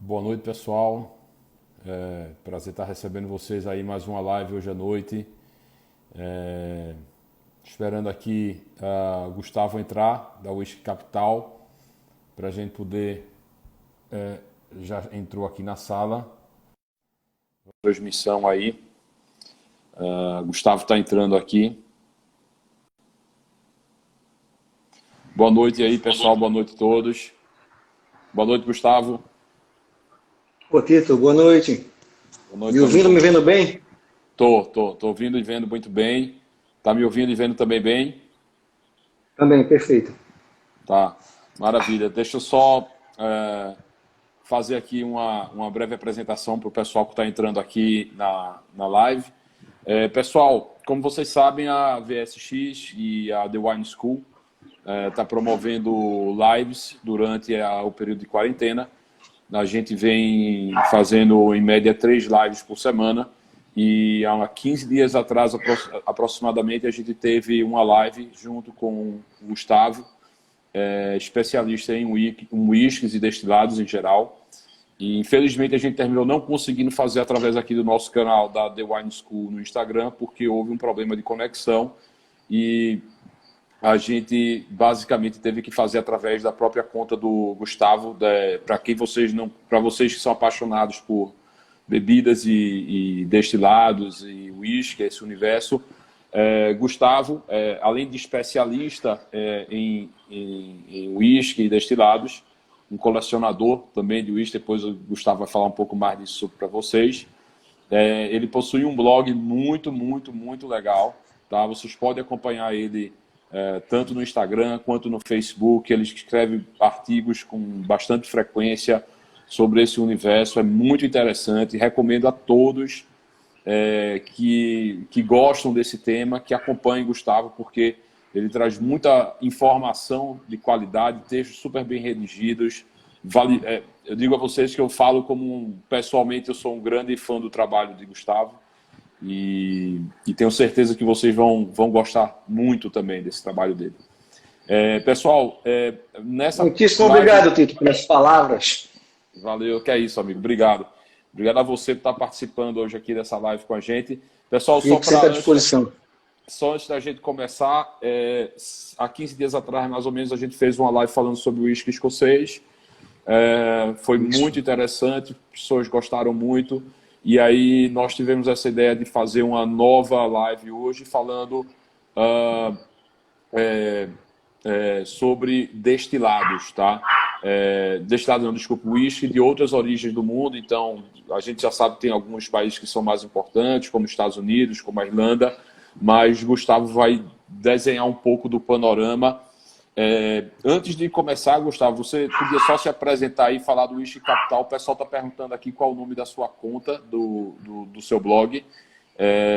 Boa noite, pessoal. Prazer estar recebendo vocês aí mais uma live hoje à noite. Esperando aqui Gustavo entrar, da Whisky Capital, para a gente poder... já entrou aqui na sala. Transmissão aí. Gustavo está entrando aqui. Boa noite aí, pessoal. Boa noite a todos. Boa noite, Gustavo. Ô, Tito, boa noite. Boa noite, me ouvindo, me vendo bem? Tô ouvindo e vendo muito bem. Tá me ouvindo e vendo também bem? Também, perfeito. Tá, maravilha. Deixa eu só fazer aqui uma breve apresentação para o pessoal que está entrando aqui na live. Pessoal, como vocês sabem, a VSX e a The Wine School está promovendo lives durante o período de quarentena. A gente vem fazendo, em média, 3 lives por semana. E há 15 dias atrás, aproximadamente, a gente teve uma live junto com o Gustavo, especialista em whiskies e destilados em geral. E, infelizmente, a gente terminou não conseguindo fazer através aqui do nosso canal da The Wine School no Instagram, porque houve um problema de conexão e a gente basicamente teve que fazer através da própria conta do Gustavo. Para vocês que são apaixonados por bebidas e destilados e whisky, esse universo, Gustavo, além de especialista em whisky e destilados, um colecionador também de whisky, depois o Gustavo vai falar um pouco mais disso para vocês. Ele possui um blog muito legal, tá? Vocês podem acompanhar ele tanto no Instagram quanto no Facebook. Ele escreve artigos com bastante frequência sobre esse universo. É muito interessante. Recomendo a todos que gostam desse tema, que acompanhem Gustavo, porque ele traz muita informação de qualidade, textos super bem redigidos. Eu digo a vocês que eu falo pessoalmente, eu sou um grande fã do trabalho de Gustavo. E tenho certeza que vocês vão gostar muito também desse trabalho dele. Pessoal, Muitíssimo obrigado, Tito, pelas palavras. Valeu, que é isso, amigo. Obrigado. Obrigado a você por estar participando hoje aqui dessa live com a gente. Pessoal, sempre à disposição. Só antes da gente começar, há 15 dias atrás, mais ou menos, a gente fez uma live falando sobre o whisky escocês. Foi muito interessante, as pessoas gostaram muito. E aí nós tivemos essa ideia de fazer uma nova live hoje falando sobre destilados, tá? Destilados, não, desculpa, whisky de outras origens do mundo. Então, a gente já sabe que tem alguns países que são mais importantes, como os Estados Unidos, como a Irlanda, mas Gustavo vai desenhar um pouco do panorama. Antes de começar, Gustavo, você podia só se apresentar e falar do Whisky Capital. O pessoal está perguntando aqui qual é o nome da sua conta, do seu blog.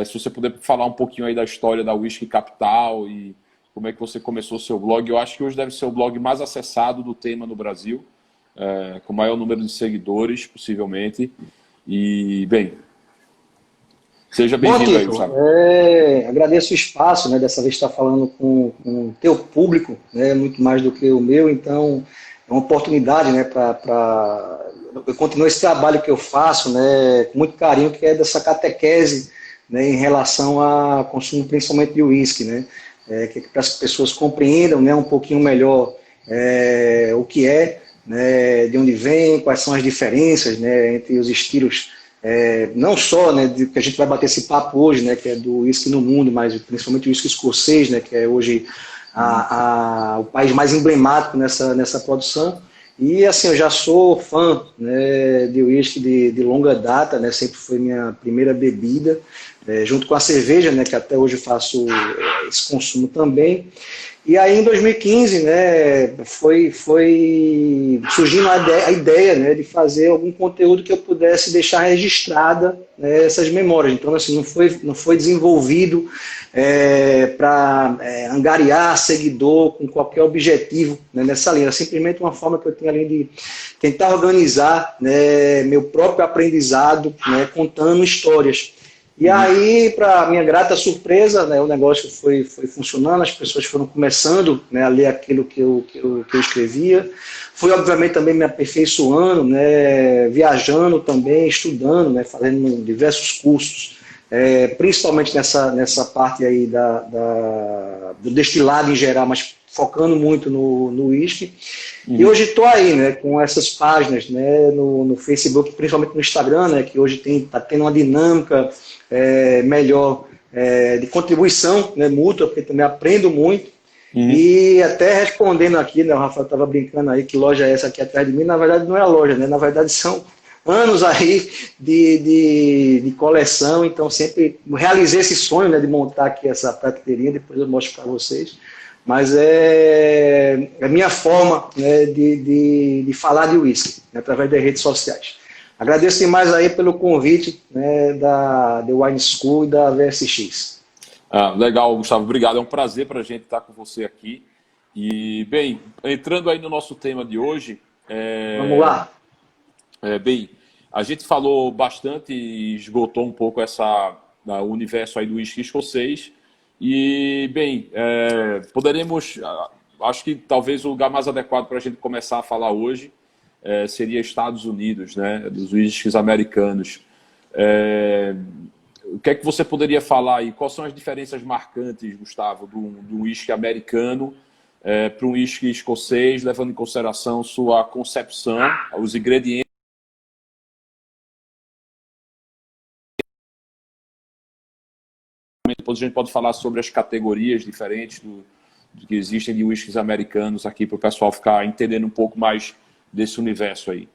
Se você puder falar um pouquinho aí da história da Whisky Capital e como é que você começou o seu blog. Eu acho que hoje deve ser o blog mais acessado do tema no Brasil, com o maior número de seguidores, possivelmente. E, bem, seja bem-vindo aí, Gustavo. Agradeço o espaço, né? Dessa vez estar falando com o teu público, né? Muito mais do que o meu, então é uma oportunidade, né? Eu continuo esse trabalho que eu faço, né? Com muito carinho, que é dessa catequese, né? Em relação ao consumo principalmente de uísque, né? Para as pessoas compreendam, né? Um pouquinho melhor o que né? De onde vem, quais são as diferenças, né? Entre os estilos. Não só, né, que a gente vai bater esse papo hoje, né, que é do whisky no mundo, mas principalmente o whisky escocês, né, que é hoje o país mais emblemático nessa produção. E assim, eu já sou fã, né, de whisky de longa data, né, sempre foi minha primeira bebida, junto com a cerveja, né, que até hoje faço esse consumo também. E aí, em 2015, né, foi surgindo a ideia, né, de fazer algum conteúdo que eu pudesse deixar registrada, né, essas memórias. Então, assim, não foi desenvolvido para angariar seguidor com qualquer objetivo, né, nessa linha. É simplesmente uma forma que eu tenho ali de tentar organizar, né, meu próprio aprendizado, né, contando histórias. E aí, para minha grata surpresa, né, o negócio foi funcionando, as pessoas foram começando, né, a ler aquilo que eu escrevia. Fui, obviamente, também me aperfeiçoando, né, viajando também, estudando, né, fazendo diversos cursos, principalmente nessa parte aí do destilado em geral, mas focando muito no uísque. E hoje estou aí, né, com essas páginas, né, no Facebook, principalmente no Instagram, né, que hoje está tendo uma dinâmica melhor de contribuição, né, mútua, porque também aprendo muito. E até respondendo aqui, né, o Rafael estava brincando aí que loja é essa aqui atrás de mim, na verdade não é a loja, né, na verdade são anos aí de coleção, então sempre realizei esse sonho, né, de montar aqui essa prateria, depois eu mostro para vocês. Mas é a minha forma, né, de falar de uísque, né, através das redes sociais. Agradeço demais aí pelo convite, né, da The Wine School e da VSX. Legal, Gustavo, obrigado. É um prazer para a gente estar com você aqui. E, bem, entrando aí no nosso tema de hoje... Vamos lá. Bem, a gente falou bastante e esgotou um pouco o universo aí do uísque escocês. E, bem, poderemos... Acho que talvez o lugar mais adequado para a gente começar a falar hoje seria Estados Unidos, né, dos uísques americanos. O que é que você poderia falar aí? Quais são as diferenças marcantes, Gustavo, do uísque americano para um uísque escocês, levando em consideração sua concepção, os ingredientes? Depois a gente pode falar sobre as categorias diferentes que existem de uísques americanos aqui, para o pessoal ficar entendendo um pouco mais desse universo aí.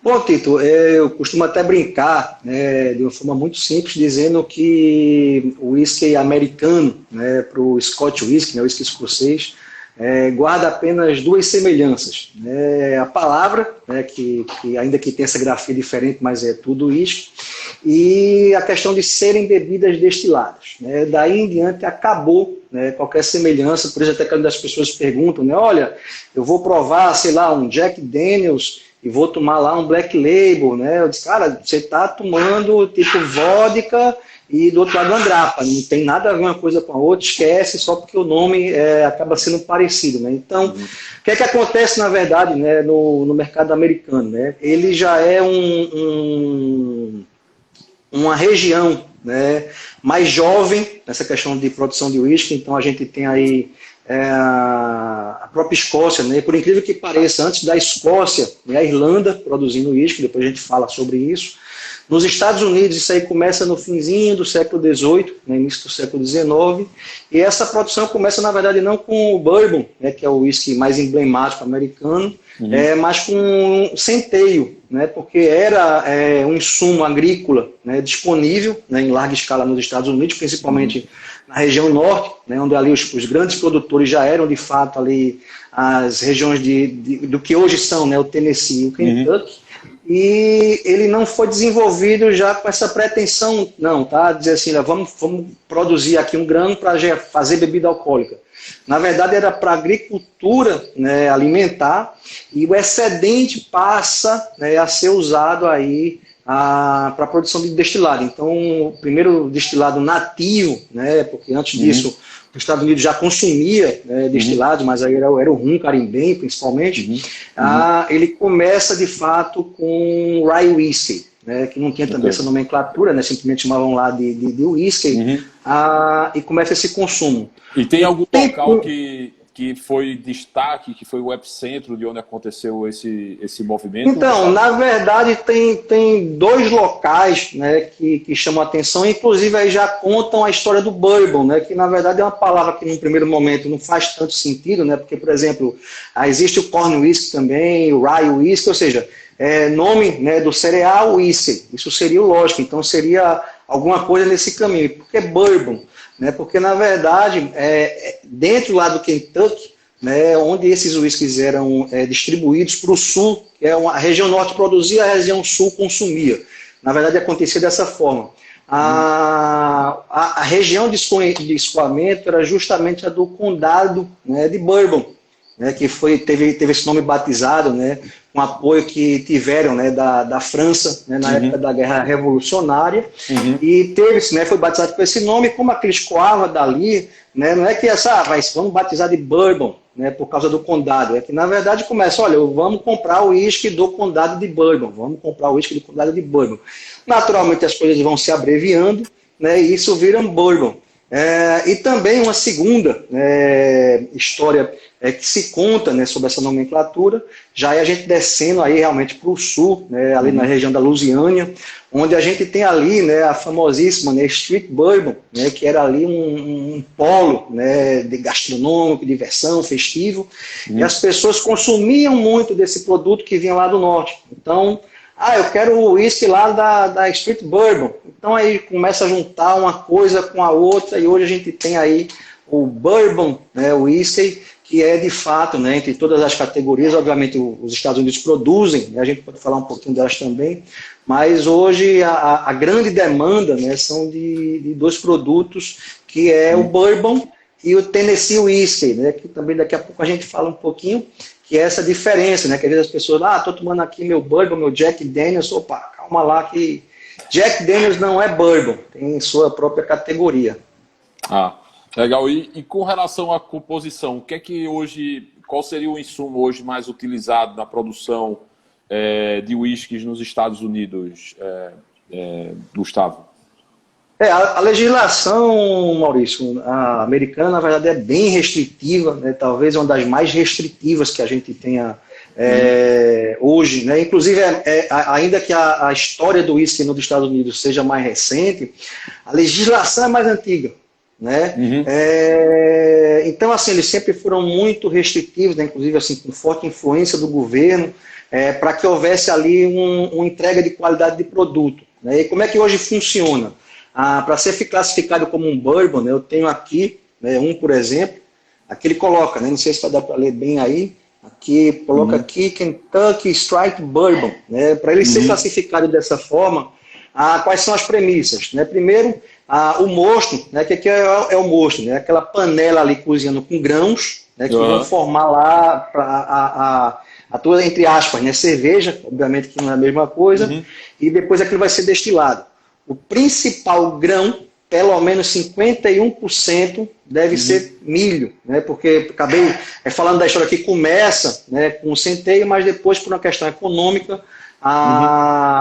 Bom, Tito, eu costumo até brincar, né, de uma forma muito simples, dizendo que o whisky americano, né, para o Scotch whisky, né, o whisky escocês, guarda apenas duas semelhanças. Né, a palavra, né, que ainda que tenha essa grafia diferente, mas é tudo whisky, e a questão de serem bebidas destiladas. Né, daí em diante acabou, né, qualquer semelhança, por isso até quando as pessoas perguntam, né, olha, eu vou provar, sei lá, um Jack Daniels e vou tomar lá um Black Label, né? Eu disse, cara, você está tomando tipo vodka e do outro lado Andrapa, não tem nada a ver uma coisa com a outra, esquece, só porque o nome acaba sendo parecido, né? Então, o que é que acontece, na verdade, né, no mercado americano, né? Ele já é uma região, né, mais jovem nessa questão de produção de uísque, então a gente tem aí a própria Escócia, né, por incrível que pareça, antes da Escócia, né, a Irlanda produzindo uísque, depois a gente fala sobre isso. Nos Estados Unidos, isso aí começa no finzinho do século XVIII, no início do século XIX, e essa produção começa, na verdade, não com o bourbon, né, que é o uísque mais emblemático americano, mas com centeio, né, porque era um insumo agrícola, né, disponível, né, em larga escala nos Estados Unidos, principalmente na região norte, né, onde ali os grandes produtores já eram, de fato, ali as regiões do que hoje são, né, o Tennessee e o Kentucky, e ele não foi desenvolvido já com essa pretensão, não, tá? Dizer assim, vamos produzir aqui um grão para fazer bebida alcoólica. Na verdade, era para agricultura, né, alimentar, e o excedente passa, né, a ser usado aí para a produção de destilado. Então, o primeiro destilado nativo, né, porque antes disso os Estados Unidos já consumia, né, destilado, mas aí era o rum carimbém, principalmente. Ele começa, de fato, com rye whisky, né, que não tinha também essa nomenclatura, né, simplesmente chamavam lá de whisky, e começa esse consumo. E tem algum local que foi destaque, que foi o epicentro de onde aconteceu esse movimento? Então, na verdade, tem dois locais, né, que chamam a atenção, inclusive aí já contam a história do bourbon, né, que na verdade é uma palavra que, num primeiro momento, não faz tanto sentido, né, porque, por exemplo, existe o corn whisky também, o rye whisky, ou seja, nome, né, do cereal whisky, isso seria o lógico, então seria alguma coisa nesse caminho. Por que bourbon? Né, porque, na verdade, dentro lá do Kentucky, né, onde esses whiskies eram distribuídos para o sul, que a região norte produzia, a região sul consumia. Na verdade, acontecia dessa forma. A região de escoamento era justamente a do condado, né, de Bourbon, né, que teve esse nome batizado, né, um apoio que tiveram, né, da França, né, na época da Guerra Revolucionária, e teve-se, né, foi batizado com esse nome, como aquele escoava dali, né, não é que vamos batizar de Bourbon, né, por causa do condado, é que na verdade começa, olha, vamos comprar o uísque do condado de Bourbon, Naturalmente as coisas vão se abreviando, né, e isso vira um Bourbon. E também uma segunda história que se conta, né, sobre essa nomenclatura, já é a gente descendo aí realmente para o sul, né, ali na região da Lusiânia, onde a gente tem ali, né, a famosíssima, né, Street Bourbon, né, que era ali um polo, né, de gastronômico, diversão, festivo, e as pessoas consumiam muito desse produto que vinha lá do norte. Então, eu quero o uísque lá da Street Bourbon. Então aí começa a juntar uma coisa com a outra, e hoje a gente tem aí o Bourbon, né, o uísque, que é de fato, né, entre todas as categorias, obviamente os Estados Unidos produzem, né, a gente pode falar um pouquinho delas também, mas hoje a grande demanda, né, são de dois produtos, que é o Bourbon e o Tennessee Whiskey, né, que também daqui a pouco a gente fala um pouquinho, que é essa diferença, né, que às vezes as pessoas, estou tomando aqui meu Bourbon, meu Jack Daniels, calma lá que Jack Daniels não é Bourbon, tem sua própria categoria. Legal. E com relação à composição, o que é que hoje, qual seria o insumo hoje mais utilizado na produção de whiskies nos Estados Unidos, Gustavo? A legislação, Maurício, a americana, na verdade, é bem restritiva, né? Talvez uma das mais restritivas que a gente tenha hoje, né? Inclusive, ainda que a história do whisky nos Estados Unidos seja mais recente, a legislação é mais antiga, né? Então, assim, eles sempre foram muito restritivos, né? Inclusive, assim, com forte influência do governo, para que houvesse ali uma entrega de qualidade de produto, né? E como é que hoje funciona? Para ser classificado como um bourbon, né, eu tenho aqui, né, por exemplo, aqui ele coloca, né, não sei se vai dar para ler bem aí, aqui coloca aqui Kentucky Strike Bourbon, né, para ele ser classificado dessa forma, quais são as premissas? Né? Primeiro, o mosto, né, que aqui é o mosto, né, aquela panela ali cozinhando com grãos, né, que vão formar lá entre aspas, né, cerveja, obviamente que não é a mesma coisa, e depois aquilo vai ser destilado. O principal grão, pelo menos 51%, deve ser milho, né? Porque acabei falando da história que começa, né, com o centeio, mas depois, por uma questão econômica,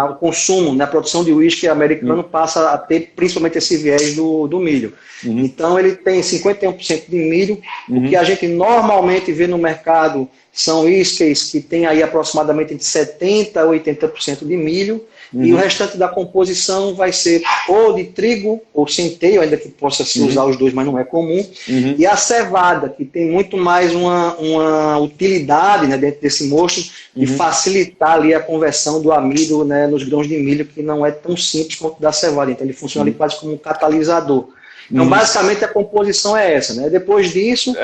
o consumo, né, a produção de uísque americano passa a ter principalmente esse viés do milho. Então ele tem 51% de milho, o que a gente normalmente vê no mercado são uísques que tem aí aproximadamente entre 70% a 80% de milho, e o restante da composição vai ser ou de trigo ou centeio, ainda que possa se usar os dois, mas não é comum, e a cevada, que tem muito mais uma utilidade, né, dentro desse mosto, de facilitar ali a conversão do amido, né, nos grãos de milho, que não é tão simples quanto da cevada, então ele funciona ali quase como um catalisador. Então, basicamente, a composição é essa, né? Depois disso,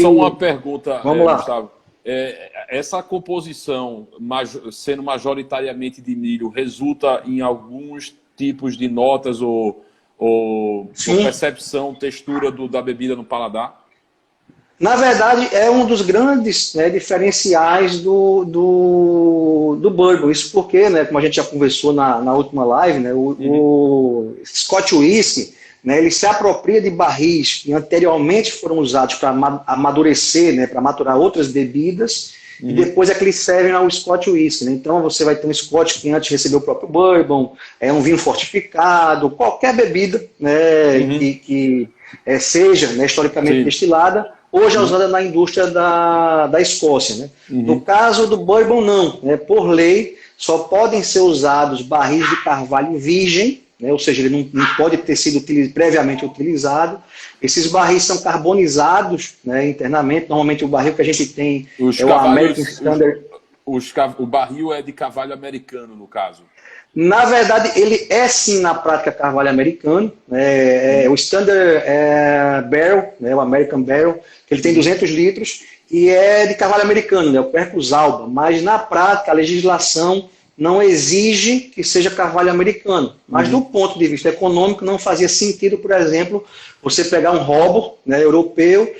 Só uma pergunta, Vamos lá. Gustavo. Essa composição, sendo majoritariamente de milho, resulta em alguns tipos de notas ou percepção, textura da bebida no paladar? Na verdade, é um dos grandes, né, diferenciais do bourbon. Isso porque, né, como a gente já conversou na última live, né, o Scotch Whisky, né, ele se apropria de barris que anteriormente foram usados para amadurecer, né, para maturar outras bebidas, e depois é que eles servem ao Scotch Whisky. Né? Então você vai ter um Scotch que antes recebeu o próprio bourbon, um vinho fortificado, qualquer bebida, né, que seja, né, historicamente destilada, hoje é usada na indústria da Escócia. Né? No caso do bourbon, não. Né? Por lei, só podem ser usados barris de carvalho virgem, né? Ou seja, ele não pode ter sido previamente utilizado. Esses barris são carbonizados, né, internamente. Normalmente o barril que a gente tem o American Standard. O barril é de carvalho americano, no caso? Na verdade, ele é sim, na prática, carvalho americano. O Standard Barrel, né, o American Barrel, que ele tem 200 litros, e é de carvalho americano, né, o Quercus alba. Mas, na prática, a legislação não exige que seja carvalho americano. Mas do ponto de vista econômico, não fazia sentido, por exemplo, você pegar um robot, né, europeu,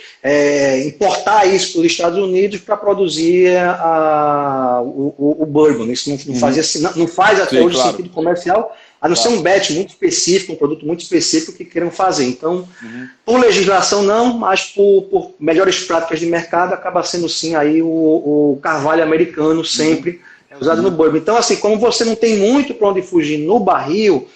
importar isso para os Estados Unidos para produzir o bourbon. Isso não fazia, não faz até hoje sentido comercial, a não ser um batch muito específico, um produto muito específico que queiram fazer. Então, por legislação não, mas por melhores práticas de mercado, acaba sendo sim aí o carvalho americano sempre usado no bourbon. Então, assim, como você não tem muito para onde fugir no barril,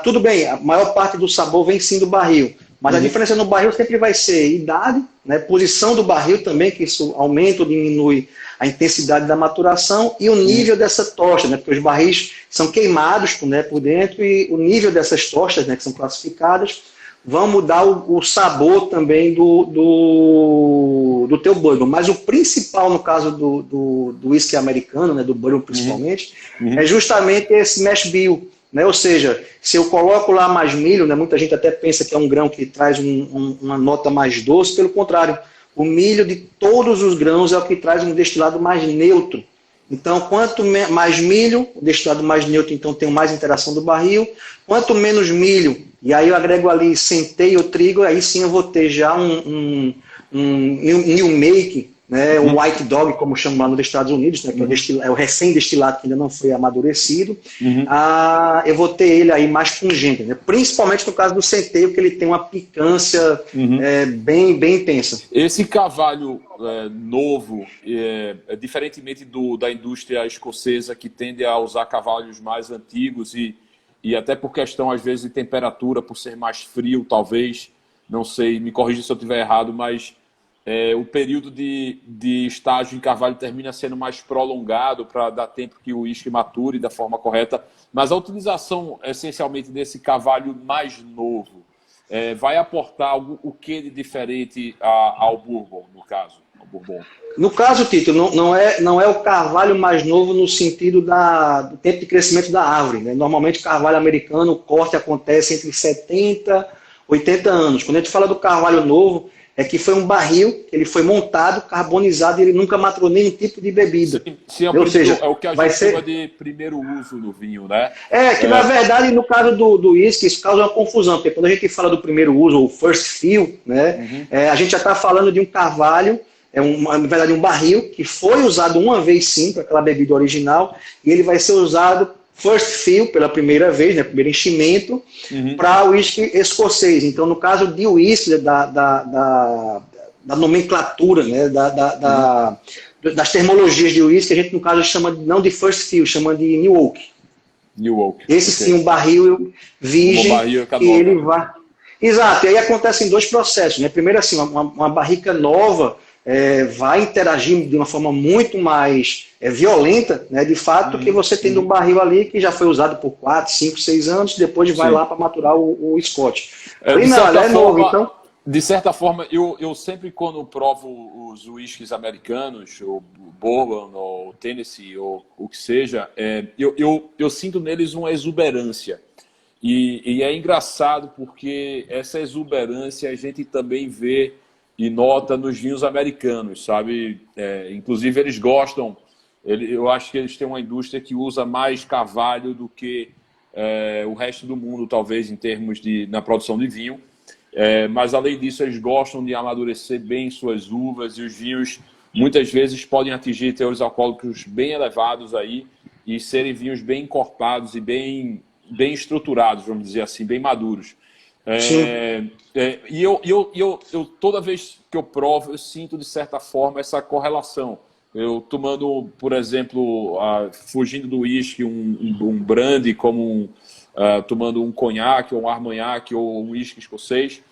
tudo bem, a maior parte do sabor vem sim do barril, mas a diferença no barril sempre vai ser idade, né, posição do barril também, que isso aumenta ou diminui a intensidade da maturação, e o nível dessa tosta, né, porque os barris são queimados, né, por dentro, e o nível dessas tostas, né, que são classificadas, vão mudar o sabor também do teu bourbon. Mas o principal, no caso do whisky americano, né, do bourbon principalmente, é justamente esse mash bill. Né? Ou seja, se eu coloco lá mais milho, né, muita gente até pensa que é um grão que traz uma nota mais doce, pelo contrário, o milho de todos os grãos é o que traz um destilado mais neutro. Então, quanto mais milho, o destilado mais neutro, então tem mais interação do barril. Quanto menos milho, e aí eu agrego ali centeio ou trigo, aí sim eu vou ter já um new make, né, um white dog, como chamam lá nos Estados Unidos, né, que é o recém-destilado que ainda não foi amadurecido. Eu vou ter ele aí mais pungente, né, principalmente no caso do centeio, que ele tem uma picância bem intensa. Esse carvalho novo, diferentemente da indústria escocesa, que tende a usar carvalhos mais antigos e até por questão, às vezes, de temperatura, por ser mais frio, talvez, não sei, me corrija se eu estiver errado, mas o período de estágio em carvalho termina sendo mais prolongado para dar tempo que o uísque mature da forma correta. Mas a utilização, essencialmente, desse carvalho mais novo vai aportar o que de diferente ao bourbon, no caso? Ao bourbon. No caso, Tito, não é o carvalho mais novo no sentido do tempo de crescimento da árvore. Né? Normalmente, o carvalho americano, o corte acontece entre 70 e 80 anos. Quando a gente fala do carvalho novo, é que foi um barril, ele foi montado, carbonizado e ele nunca maturou nenhum tipo de bebida. Sim, ou seja, é o que a gente chama de primeiro uso no vinho, né? Na verdade, no caso do uísque, isso causa uma confusão, porque quando a gente fala do primeiro uso, ou first fill, né, a gente já está falando de um carvalho, na verdade um barril, que foi usado uma vez sim para aquela bebida original, e ele vai ser usado first fill pela primeira vez, né, primeiro enchimento, para o uísque escocês. Então, no caso de uísque, da nomenclatura, né, das termologias de uísque, a gente, no caso, chama não de first fill, chama de new oak. New oak. Esse sim, um barril virgem, e ele vai... Exato, e aí acontecem dois processos. Né? Primeiro, assim, uma barrica nova vai interagir de uma forma muito mais violenta, né, de fato, que você tendo um barril ali que já foi usado por 4, 5, 6 anos, depois vai lá para maturar o Scott. De certa forma, eu sempre, quando provo os uísques americanos, o Bourbon, ou Tennessee, ou o que seja, eu sinto neles uma exuberância. E é engraçado porque essa exuberância a gente também vê e nota nos vinhos americanos, sabe? Inclusive, eles gostam, eu acho que eles têm uma indústria que usa mais carvalho do que o resto do mundo, talvez, em termos na produção de vinho. Mas, além disso, eles gostam de amadurecer bem suas uvas e os vinhos, muitas vezes, podem atingir teores alcoólicos bem elevados aí e serem vinhos bem encorpados e bem estruturados, vamos dizer assim, bem maduros. E eu toda vez que eu provo, eu sinto, de certa forma, essa correlação. Eu tomando, por exemplo, fugindo do uísque, um brandy, como tomando um conhaque, ou um armagnac, ou um uísque escocês,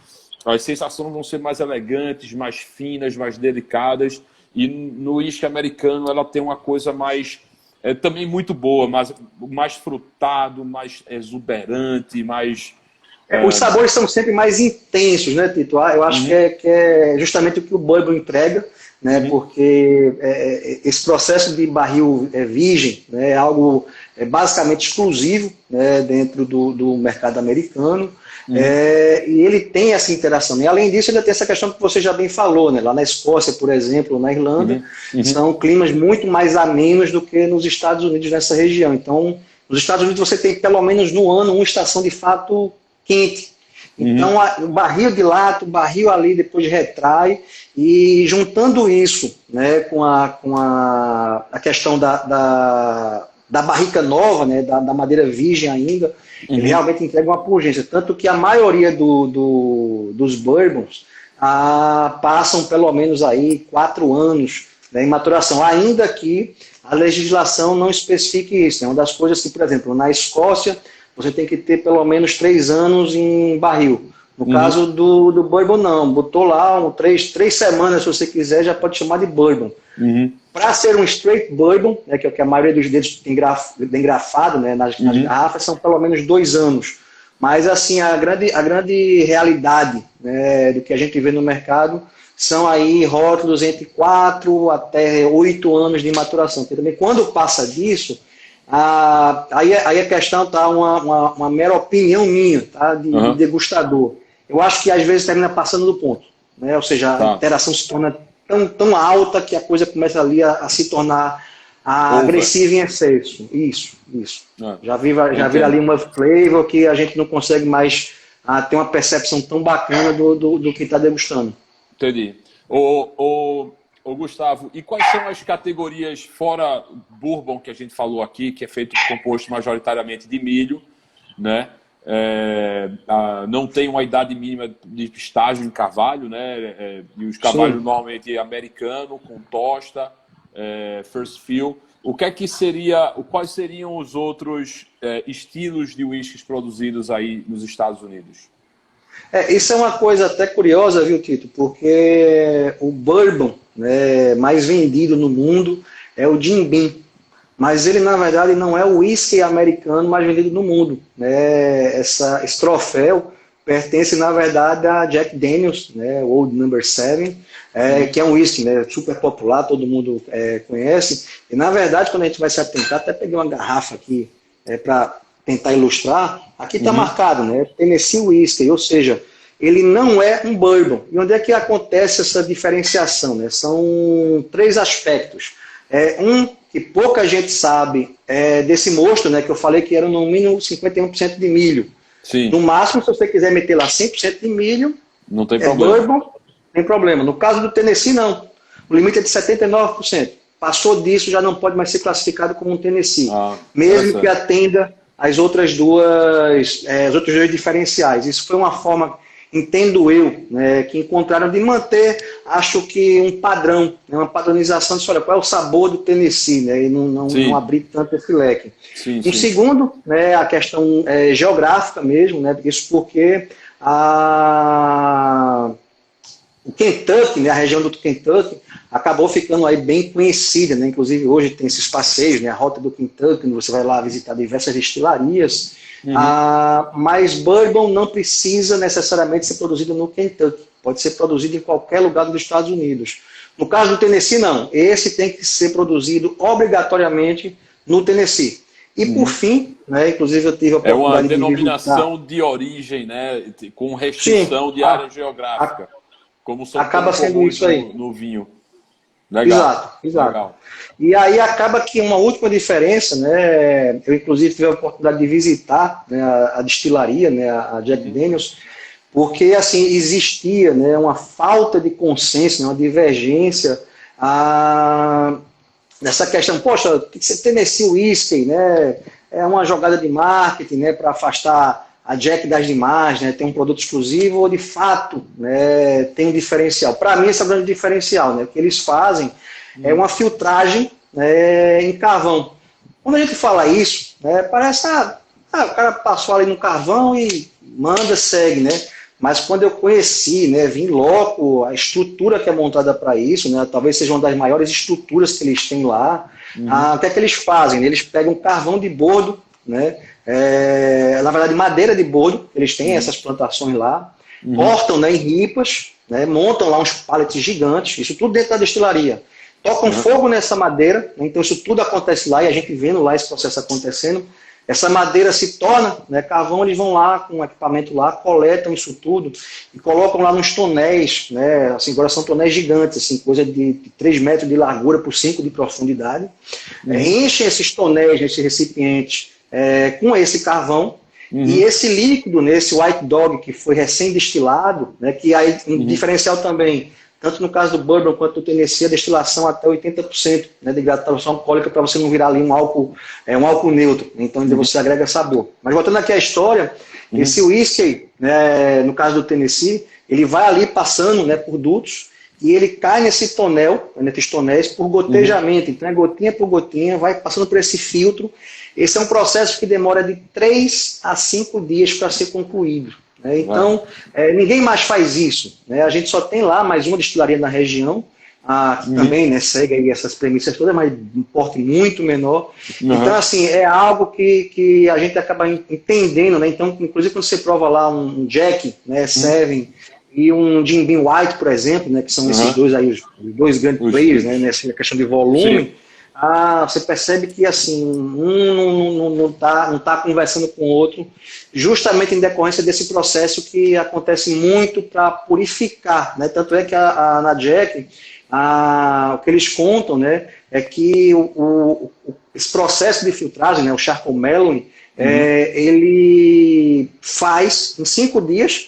as sensações vão ser mais elegantes, mais finas, mais delicadas. E no uísque americano ela tem uma coisa mais... também muito boa, mas mais frutado, mais exuberante, mais... Os sabores são sempre mais intensos, né, Tito? Eu acho que é justamente o que o bourbon entrega, né? Porque esse processo de barril virgem, né, é algo basicamente exclusivo, né, dentro do mercado americano. E ele tem essa interação. E além disso, ainda tem essa questão que você já bem falou, né? Lá na Escócia, por exemplo, na Irlanda, são climas muito mais amenos do que nos Estados Unidos, nessa região. Então, nos Estados Unidos você tem pelo menos no ano uma estação de fato quente. Então, o barril dilata, o barril ali depois retrai, e juntando isso, né, com a questão da barrica nova, né, da madeira virgem ainda, ele realmente entrega uma pungência. Tanto que a maioria dos bourbons passam pelo menos aí 4 anos, né, em maturação, ainda que a legislação não especifique isso. É uma das coisas que, por exemplo, na Escócia, você tem que ter pelo menos 3 anos em barril. No caso do bourbon, não. Botou lá 3 semanas, se você quiser, já pode chamar de bourbon. Para ser um straight bourbon, né, que é o que a maioria dos dedos tem engrafado, né, nas garrafas, são pelo menos 2 anos. Mas assim, a grande realidade, né, do que a gente vê no mercado são aí rótulos entre 4 até 8 anos de maturação. Porque também quando passa disso, aí a questão está uma mera opinião minha, tá, de degustador. Eu acho que às vezes termina passando do ponto, né? Ou seja, a interação se torna tão alta que a coisa começa ali a se tornar agressiva em excesso. Isso. Já vira ali uma flavor que a gente não consegue mais ter uma percepção tão bacana do que está degustando. Entendi. Ô, Gustavo, e quais são as categorias fora bourbon que a gente falou aqui, que é feito composto majoritariamente de milho, né? Não tem uma idade mínima de estágio em carvalho, né? E os carvalhos normalmente americano, com tosta, first fill. Quais seriam os outros estilos de whiskies produzidos aí nos Estados Unidos? Isso é uma coisa até curiosa, viu, Tito? Porque o bourbon, né, mais vendido no mundo é o Jim Beam. Mas ele, na verdade, não é o whisky americano mais vendido no mundo, né? Esse troféu pertence, na verdade, a Jack Daniels, né, o Old Number 7, que é um whisky, né, super popular, todo mundo conhece. E, na verdade, quando a gente vai se atentar, até peguei uma garrafa aqui para tentar ilustrar, aqui está marcado, né, Tennessee Whiskey, ou seja, ele não é um bourbon. E onde é que acontece essa diferenciação, né? São 3 aspectos. Que pouca gente sabe desse mosto, né, que eu falei que era no mínimo 51% de milho. Sim. No máximo, se você quiser meter lá 100% de milho, não tem problema. Bourbon, tem problema. No caso do Tennessee, não. O limite é de 79%. Passou disso, já não pode mais ser classificado como um Tennessee. Mesmo que atenda os outros dois diferenciais. Isso foi uma forma, entendo eu, né, que encontraram de manter, acho que um padrão, né, uma padronização de, olha, qual é o sabor do Tennessee, né, e não abrir tanto esse leque. Segundo, né, a questão geográfica mesmo, né, isso porque o Kentucky, né, a região do Kentucky, acabou ficando aí bem conhecida, né, inclusive hoje tem esses passeios, né, a Rota do Kentucky, onde você vai lá visitar diversas destilarias. Mas bourbon não precisa necessariamente ser produzido no Kentucky, pode ser produzido em qualquer lugar dos Estados Unidos. No caso do Tennessee, não. Esse tem que ser produzido obrigatoriamente no Tennessee. E por fim, né, inclusive eu tive a oportunidade de denominação de origem, né, com restrição de área geográfica, como são acaba sendo isso aí no vinho. Legal. Exato. Legal. E aí acaba que uma última diferença, né, eu inclusive tive a oportunidade de visitar, né, a destilaria, né, a Jack Daniels, porque assim existia, né, uma falta de consenso, né, uma divergência nessa questão. Poxa, tem que ser Tennessee Whiskey, né, é uma jogada de marketing, né, para afastar a Jack das demais, né, tem um produto exclusivo ou de fato, né, tem um diferencial. Para mim esse é o grande diferencial, né, que eles fazem é uma filtragem, né, em carvão. Quando a gente fala isso, né, parece o cara passou ali no carvão e manda, segue, né? Mas quando eu conheci, né, vim logo a estrutura que é montada para isso, né, talvez seja uma das maiores estruturas que eles têm lá. O que é que eles fazem? Eles pegam carvão de bordo, né, na verdade madeira de bordo, eles têm essas plantações lá, cortam, né, em ripas, né, montam lá uns pallets gigantes, isso tudo dentro da destilaria. Tocam fogo nessa madeira, então isso tudo acontece lá e a gente vendo lá esse processo acontecendo. essa madeira se torna, né, carvão, eles vão lá com o equipamento lá, coletam isso tudo e colocam lá nos tonéis, né, assim, agora são tonéis gigantes, assim, coisa de 3 metros de largura por 5 de profundidade, enchem esses tonéis, esse recipiente, com esse carvão, e esse líquido, né, esse white dog que foi recém-destilado, né, que aí um diferencial também, tanto no caso do bourbon quanto do Tennessee, a destilação até 80%, né, de hidratação alcoólica para você não virar ali um álcool neutro, então ainda você agrega sabor. Mas voltando aqui à história, esse whisky, né, no caso do Tennessee, ele vai ali passando, né, por dutos e ele cai nesse tonel, nesses tonéis, por gotejamento. Então é gotinha por gotinha, vai passando por esse filtro. Esse é um processo que demora de 3 a 5 dias para ser concluído. Então, ninguém mais faz isso. Né? A gente só tem lá mais uma destilaria na região, que também, né, segue aí essas premissas todas, mas um porte muito menor. Então, assim, é algo que a gente acaba entendendo. Né? Então, inclusive, quando você prova lá um Jack, né, Seven, e um Jim Beam White, por exemplo, né, que são esses dois aí, os dois grandes players, né, nessa questão de volume, você percebe que assim, um não tá conversando com o outro, justamente em decorrência desse processo que acontece muito para purificar, né? Tanto é que na Jack, o que eles contam, né, é que esse processo de filtragem, né, o charcoal mellowing, ele faz em 5 dias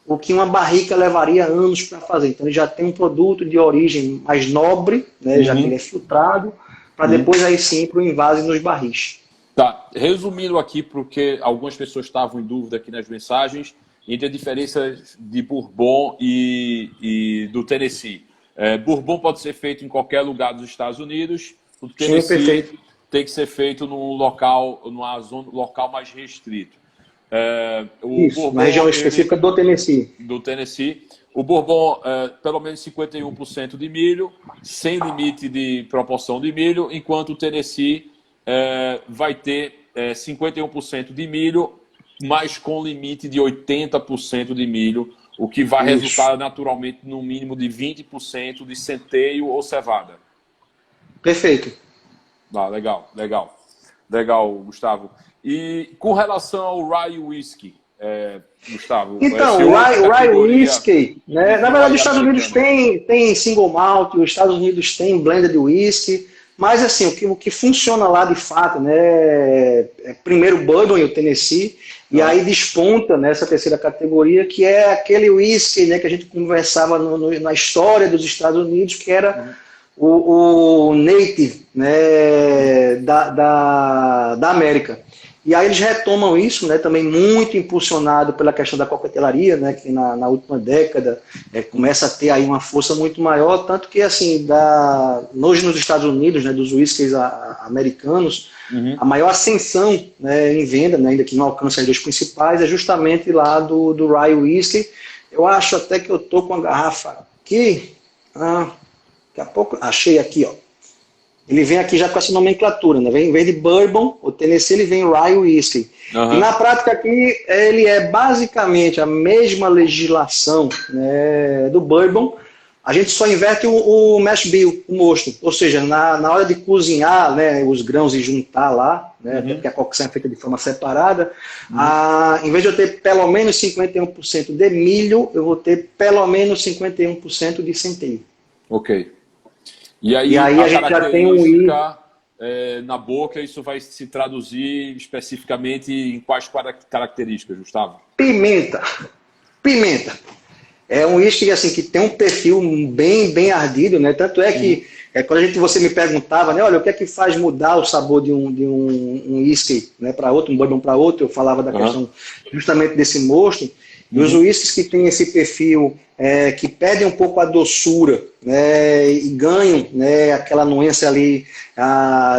o que uma barrica levaria anos para fazer. Então ele já tem um produto de origem mais nobre, né, já que ele é filtrado, para depois aí sim para o invase nos barris. Tá, resumindo aqui, porque algumas pessoas estavam em dúvida aqui nas mensagens, entre a diferença de Bourbon e do Tennessee. Bourbon pode ser feito em qualquer lugar dos Estados Unidos, o Tennessee tem que ser feito num local mais restrito. Isso, Bourbon, na região específica do Tennessee. Do Tennessee. O Bourbon, pelo menos 51% de milho, sem limite de proporção de milho, enquanto o Tennessee vai ter 51% de milho, mas com limite de 80% de milho, o que vai resultar naturalmente no mínimo de 20% de centeio ou cevada. Perfeito. Legal, Gustavo. E com relação ao Rye Whisky, Gustavo? Então, o Rye Whisky, né? Na verdade, os Estados Unidos tem single malt, os Estados Unidos tem blended whisky, mas assim, o que funciona lá de fato, né, primeiro o Bourbon e o Tennessee, e aí desponta nessa terceira categoria, que é aquele whisky, né, que a gente conversava na história dos Estados Unidos, que era o native, né, da América. E aí eles retomam isso, né, também muito impulsionado pela questão da coquetelaria, né, que na última década começa a ter aí uma força muito maior, tanto que assim, hoje nos Estados Unidos, né, dos whiskies americanos, a maior ascensão, né, em venda, né, ainda que não alcança as duas principais, é justamente lá do Rye Whisky. Eu acho até que eu tô com a garrafa aqui, daqui a pouco, achei aqui, ó. Ele vem aqui já com essa nomenclatura, né? Em vez de Bourbon, o Tennessee, ele vem Rye Whisky. E na prática aqui, ele é basicamente a mesma legislação, né, do Bourbon. A gente só inverte o mash bill, o mosto. Ou seja, na hora de cozinhar, né, os grãos e juntar lá, né, até porque a cocção é feita de forma separada, em vez de eu ter pelo menos 51% de milho, eu vou ter pelo menos 51% de centeio. Ok. E aí a gente já tem um na boca, isso vai se traduzir especificamente em quais características, Gustavo? Pimenta. É um uísque assim, que tem um perfil bem ardido, né? Tanto é que quando você me perguntava, né, olha, o que é que faz mudar o sabor de um uísque, né, para outro, um bourbon para outro, eu falava da questão justamente desse mosto. E os uísques que têm esse perfil que perdem um pouco a doçura, né, e ganham, né, aquela nuance ali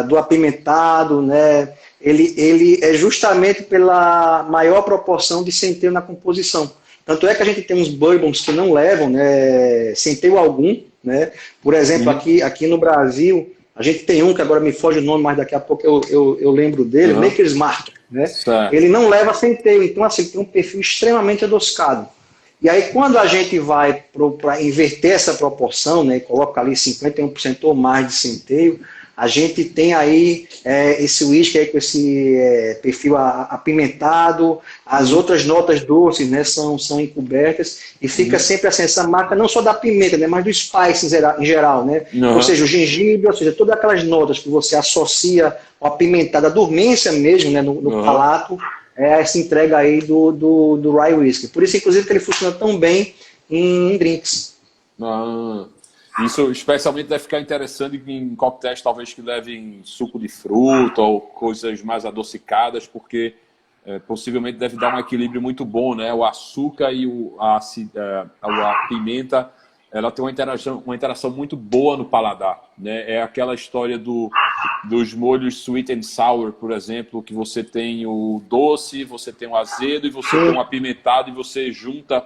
do apimentado, né, ele é justamente pela maior proporção de centeio na composição. Tanto é que a gente tem uns bourbons que não levam, né, centeio algum, né. Por exemplo, aqui no Brasil, a gente tem um que agora me foge o nome, mas daqui a pouco eu lembro dele, Maker's Mark. Né? Ele não leva centeio, então assim, tem um perfil extremamente adocicado. E aí quando a gente vai para inverter essa proporção, né, e coloca ali 51% ou mais de centeio, A gente tem aí esse whisky aí com esse perfil apimentado, as outras notas doces, né, são encobertas, e fica sempre assim, essa marca não só da pimenta, né, mas do spice em geral, né? Ou seja, o gengibre, ou seja, todas aquelas notas que você associa ao apimentado, a dormência mesmo, né, no palato, essa entrega aí do Rye Whisky. Por isso, inclusive, que ele funciona tão bem em drinks. Isso especialmente deve ficar interessante em coquetéis talvez que levem suco de fruta ou coisas mais adocicadas, porque possivelmente deve dar um equilíbrio muito bom, né? O açúcar e a pimenta, ela tem uma interação muito boa no paladar, né? É aquela história dos molhos sweet and sour, por exemplo, que você tem o doce, você tem o azedo e você tem o apimentado, e você junta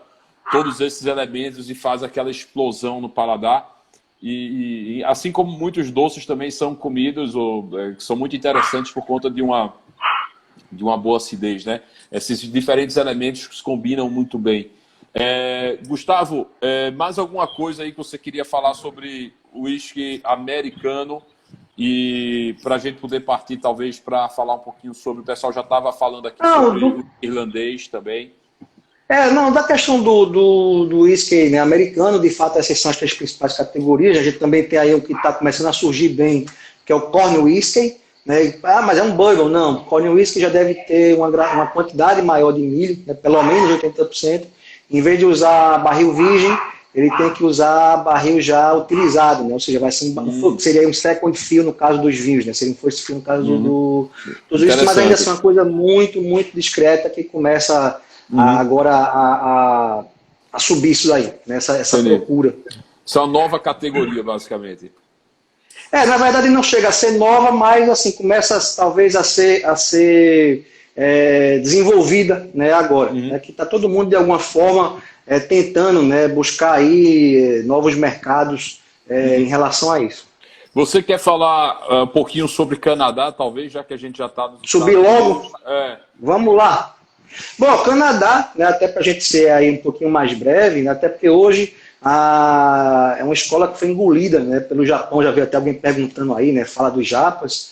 todos esses elementos e faz aquela explosão no paladar. E assim como muitos doces também são comidos que são muito interessantes por conta de uma boa acidez, né? Esses diferentes elementos que se combinam muito bem. Gustavo, mais alguma coisa aí que você queria falar sobre o whisky americano? E para a gente poder partir, talvez, para falar um pouquinho sobre... O pessoal já estava falando aqui sobre o irlandês também. Não, da questão do whisky, né, americano, de fato, essas são as três principais categorias. A gente também tem aí o que está começando a surgir bem, que é o corn whisky, né? Mas é um bourbon. Não, corn whisky já deve ter uma quantidade maior de milho, né, pelo menos 80%. Em vez de usar barril virgem, ele tem que usar barril já utilizado, né? Ou seja, vai ser seria um second fill no caso dos vinhos, né? Seria um first fill no caso dos whiskies, mas ainda assim é uma coisa muito, muito discreta que começa agora a subir isso daí, né? essa procura. Isso é uma nova categoria, basicamente. Na verdade não chega a ser nova, mas assim, começa talvez a ser desenvolvida, né, agora. Né, que está todo mundo de alguma forma tentando, né, buscar aí novos mercados em relação a isso. Você quer falar um pouquinho sobre Canadá, talvez, já que a gente já está... Subir logo? Vamos lá. Bom, Canadá, né, até para a gente ser aí um pouquinho mais breve, né, até porque hoje é uma escola que foi engolida, né, pelo Japão, já vi até alguém perguntando aí, né, fala dos japas,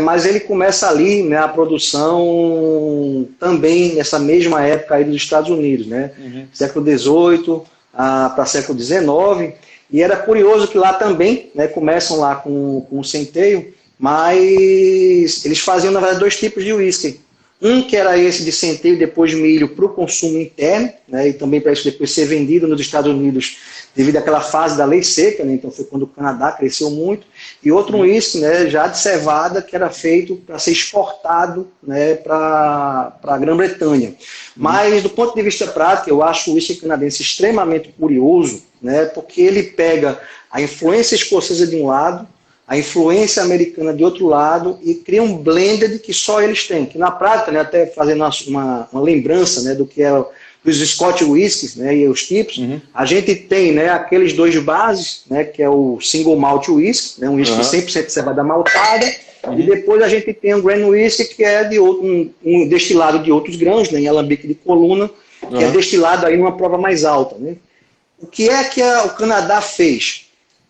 mas ele começa ali, né, a produção também nessa mesma época aí dos Estados Unidos, né, século XVIII para século XIX, e era curioso que lá também, né, começam lá com o centeio, mas eles faziam, na verdade, dois tipos de whisky. Um que era esse de centeio depois de milho para o consumo interno, né, e também para isso depois ser vendido nos Estados Unidos devido àquela fase da lei seca, né, então foi quando o Canadá cresceu muito, e outro uísque, né, já de cevada, que era feito para ser exportado, né, para a Grã-Bretanha. Mas do ponto de vista prático, eu acho o uísque canadense extremamente curioso, né, porque ele pega a influência escocesa de um lado, a influência americana de outro lado e cria um blended que só eles têm, que na prática, né, até fazendo uma lembrança, né, do que é os Scotch Whiskies, né, e os tipos, a gente tem, né, aqueles dois bases, né, que é o Single Malt Whisky, né, um whisky 100% de cevada maltada, e depois a gente tem o Grain Whisky, que é de um destilado de outros grãos, né, em alambique de coluna, que é destilado aí numa prova mais alta. Né. O que é que o Canadá fez?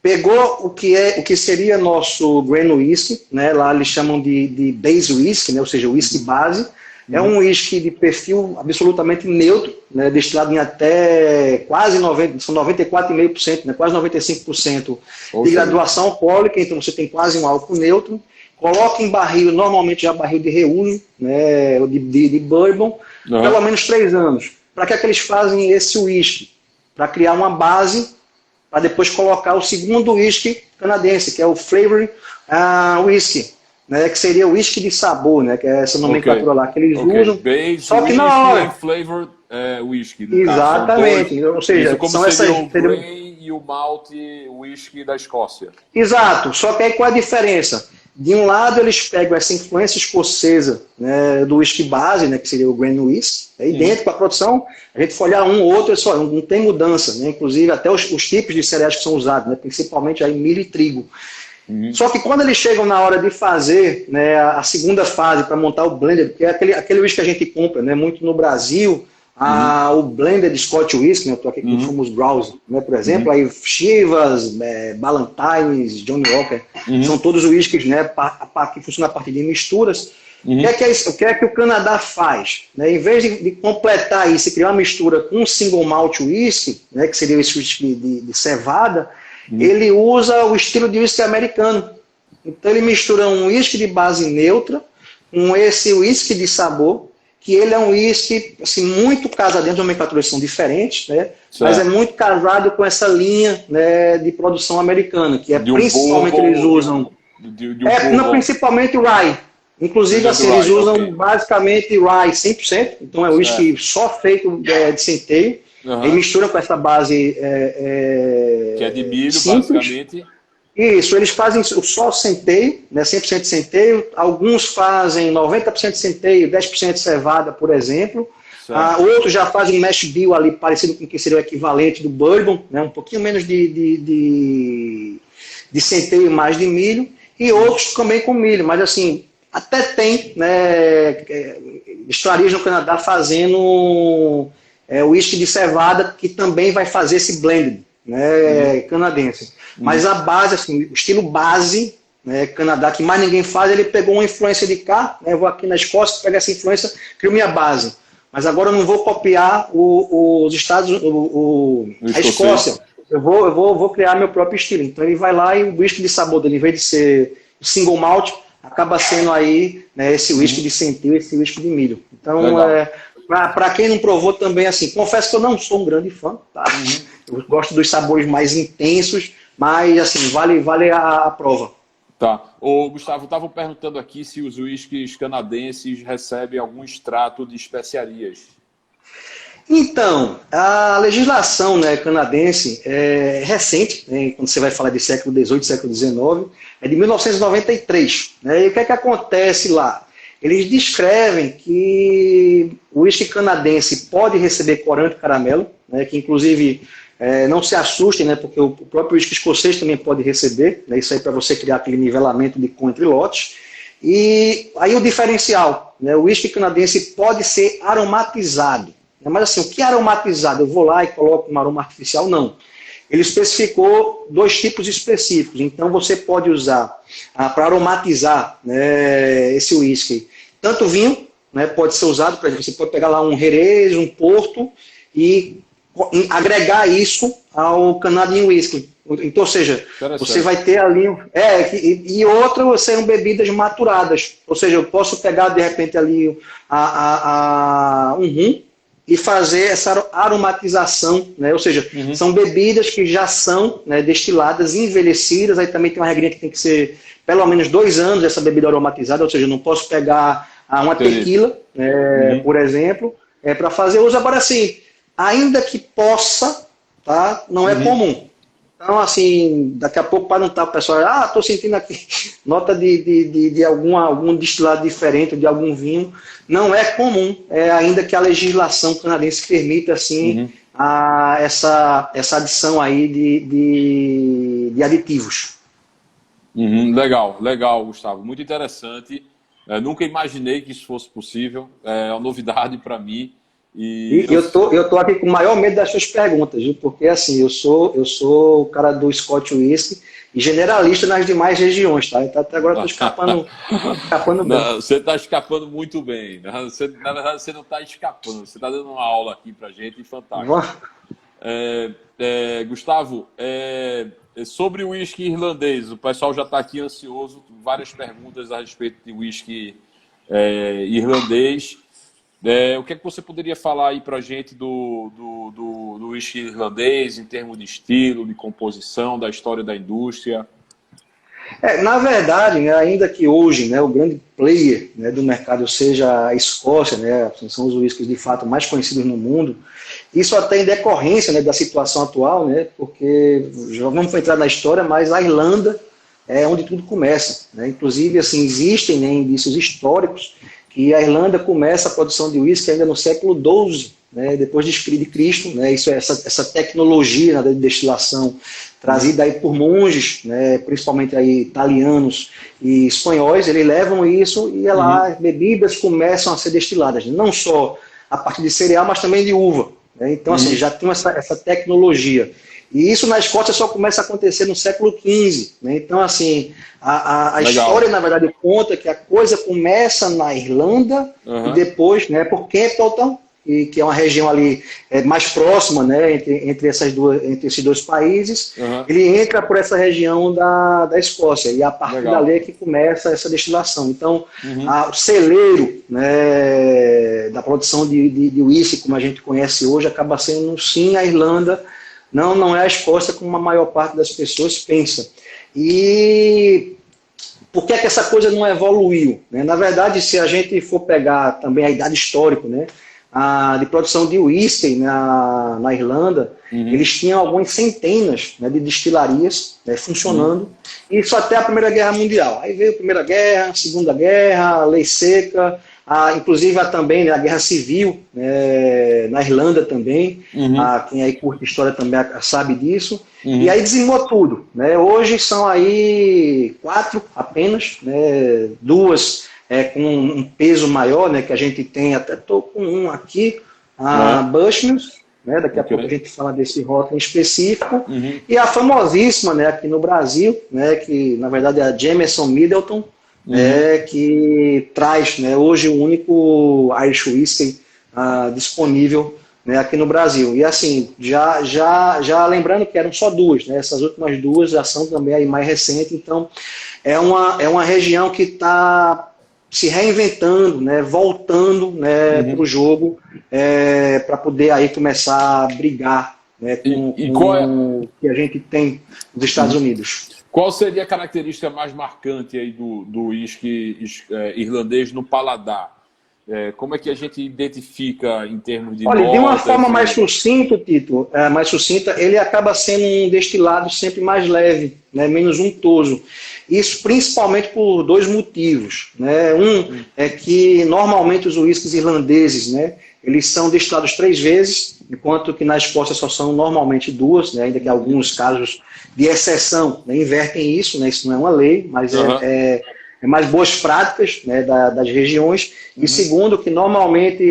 Pegou o que seria nosso Grain Whisky, né? Lá eles chamam de base whisky, né? Ou seja, whisky base. É um whisky de perfil absolutamente neutro, né? Destilado em até quase 94,5%, né? Quase 95% de graduação alcoólica, então você tem quase um álcool neutro. Coloca em barril, normalmente já barril de reuso, né? de bourbon, pelo menos 3 anos. Para que é que eles fazem esse whisky? Para criar uma base para depois colocar o segundo whisky canadense, que é o Flavor Whisky, né, que seria o whisky de sabor, né, que é essa nomenclatura lá que eles usam. Base, só que na hora... Flavor Whisky. Exatamente, ou seja, como são essas... o grain e o malt whisky da Escócia. Exato, só que aí qual a diferença? De um lado, eles pegam essa influência escocesa, né, do whisky base, né, que seria o Grain Whisky, é idêntico à produção. A gente for olhar um ou outro, só não tem mudança, né, inclusive até os tipos de cereais que são usados, né, principalmente aí milho e trigo. Só que quando eles chegam na hora de fazer, né, a segunda fase para montar o blender, que é aquele whisky que a gente compra, né, muito no Brasil, O blended Scotch Whisky, né, eu estou aqui com o Fumus Browse, né, por exemplo, aí Chivas, Ballantines, Johnny Walker, são todos whiskies, né, que funcionam a partir de misturas. O que é que o Canadá faz? Né, em vez de completar isso e criar uma mistura com um single malt whisky, né, que seria esse whisky de cevada, ele usa o estilo de whisky americano. Então ele mistura um whisky de base neutra com esse whisky de sabor, que ele é um whisky assim, muito casado, dentro de nomenclaturas são diferentes, né? Mas é muito casado com essa linha, né, de produção americana, que é principalmente eles usam... principalmente rye. Inclusive, assim, eles usam basicamente rye 100%, então é um whisky só feito de centeio, e mistura com essa base que é de milho, simples. basicamente. Isso, eles fazem só centeio, né, 100% de centeio, alguns fazem 90% de centeio, 10% de cevada, por exemplo. Outros já fazem mash bill ali, parecido com o que seria o equivalente do bourbon, né, um pouquinho menos de centeio e mais de milho, e outros também com milho, mas assim, até tem, né, historias no Canadá fazendo whisky de cevada, que também vai fazer esse blend, né, canadense. Mas a base, assim, o estilo base, né, Canadá, que mais ninguém faz, ele pegou uma influência de cá, né, eu vou aqui na Escócia, pego essa influência, crio minha base. Mas agora eu não vou copiar os Estados a Escócia. Eu vou criar meu próprio estilo. Então ele vai lá e o whisky de sabor dele, em vez de ser single malt, acaba sendo aí, né, esse whisky de centeio, esse whisky de milho. Então, para quem não provou também, assim, confesso que eu não sou um grande fã, tá? Eu gosto dos sabores mais intensos, mas assim, vale a prova. Tá. Ô, Gustavo, estavam perguntando aqui se os whiskies canadenses recebem algum extrato de especiarias. Então, a legislação, né, canadense é recente, né, quando você vai falar de século XVIII, século XIX, é de 1993. Né, e o que é que acontece lá? Eles descrevem que o whisky canadense pode receber corante caramelo, né, que inclusive... não se assustem, né, porque o próprio whisky escocês também pode receber, né, isso aí para você criar aquele nivelamento de cor entre lotes. E aí o diferencial, né, o whisky canadense pode ser aromatizado. Né, mas assim, o que é aromatizado? Eu vou lá e coloco um aroma artificial? Não. Ele especificou 2 tipos específicos, então você pode usar para aromatizar, né, esse whisky, tanto vinho, né, pode ser usado, por exemplo, você pode pegar lá um Jerez, um Porto e agregar isso ao Canadian Whisky. Então, ou seja, você vai ter ali... e outra serão bebidas maturadas. Ou seja, eu posso pegar, de repente, ali um rum e fazer essa aromatização, né? Ou seja, são bebidas que já são, né, destiladas, envelhecidas, aí também tem uma regrinha que tem que ser pelo menos 2 anos essa bebida aromatizada, ou seja, eu não posso pegar uma tequila, por exemplo, para fazer uso. Agora, assim, ainda que possa, tá? Não é comum. Então, assim, daqui a pouco para não estar o pessoal, estou sentindo aqui nota de algum destilado diferente, de algum vinho. Não é comum, ainda que a legislação canadense permita, assim, essa adição aí de aditivos. Legal, Gustavo. Muito interessante. Nunca imaginei que isso fosse possível. É uma novidade para mim. E eu tô aqui com o maior medo das suas perguntas, viu? Porque assim, eu sou o cara do Scotch Whisky e generalista nas demais regiões, tá? Então, até agora eu tô escapando bem. Não, você está escapando muito bem. Na verdade, você não está escapando, você está dando uma aula aqui pra gente, fantástico. Gustavo, sobre o whisky irlandês, o pessoal já está aqui ansioso, várias perguntas a respeito de whisky irlandês. O que é que você poderia falar aí para a gente do whisky irlandês, em termos de estilo, de composição, da história da indústria? Na verdade, né, ainda que hoje, né, o grande player, né, do mercado seja a Escócia, né, são os whiskies de fato mais conhecidos no mundo, isso até em decorrência, né, da situação atual, né, porque já vamos entrar na história, mas a Irlanda é onde tudo começa. Né, inclusive, assim, existem, né, indícios históricos que a Irlanda começa a produção de uísque ainda no século XII, né, depois de Cristo, né, isso é essa tecnologia, né, de destilação trazida aí por monges, né, principalmente aí italianos e espanhóis, eles levam isso e lá as bebidas começam a ser destiladas. Não só a partir de cereal, mas também de uva. Né? Então, assim, já tem essa tecnologia. E isso na Escócia só começa a acontecer no século XV. Né? Então, assim, a história, na verdade, conta que a coisa começa na Irlanda e depois, né, por Campbelltown, que é uma região ali mais próxima, né, entre esses dois países, ele entra por essa região da Escócia, e a partir dali é que começa essa destilação. Então, o celeiro, né, da produção de uísque, como a gente conhece hoje, acaba sendo, sim, a Irlanda, não é a Escócia, como a maior parte das pessoas pensa. E por que é que essa coisa não evoluiu? Né? Na verdade, se a gente for pegar também a idade histórica, né, de produção de uísque na Irlanda, eles tinham algumas centenas, né, de destilarias, né, funcionando, isso até a Primeira Guerra Mundial. Aí veio a Primeira Guerra, Segunda Guerra, a Lei Seca, inclusive também, né, a Guerra Civil, né, na Irlanda também, quem aí curte história também sabe disso, e aí dizimou tudo. Né? Hoje são aí 4 apenas, né, 2 com um peso maior, né, que a gente tem, até estou com um aqui, a Bushmills, né, daqui a pouco a gente fala desse rótulo em específico, e a famosíssima, né, aqui no Brasil, né, que na verdade é a Jameson Middleton, que traz, né, hoje o único Irish Whiskey disponível, né, aqui no Brasil. E assim, já lembrando que eram só 2, né, essas últimas 2 já são também aí mais recentes, então é uma região que está se reinventando, né, voltando, né, para o jogo, para poder aí começar a brigar, né, com o que a gente tem nos Estados Unidos. Qual seria a característica mais marcante aí do uísque irlandês no paladar? Como é que a gente identifica em termos de Olha, de uma forma mais sucinta, Tito, mais sucinta, ele acaba sendo um destilado sempre mais leve, né, menos untuoso. Isso principalmente por 2 motivos. Né? Um é que normalmente os uísques irlandeses, né, eles são destilados 3 vezes, enquanto que na Escócia só são normalmente 2, né, ainda que alguns casos de exceção, né, invertem isso, né, isso não é uma lei, mas é mais boas práticas, né, das regiões. E segundo, que normalmente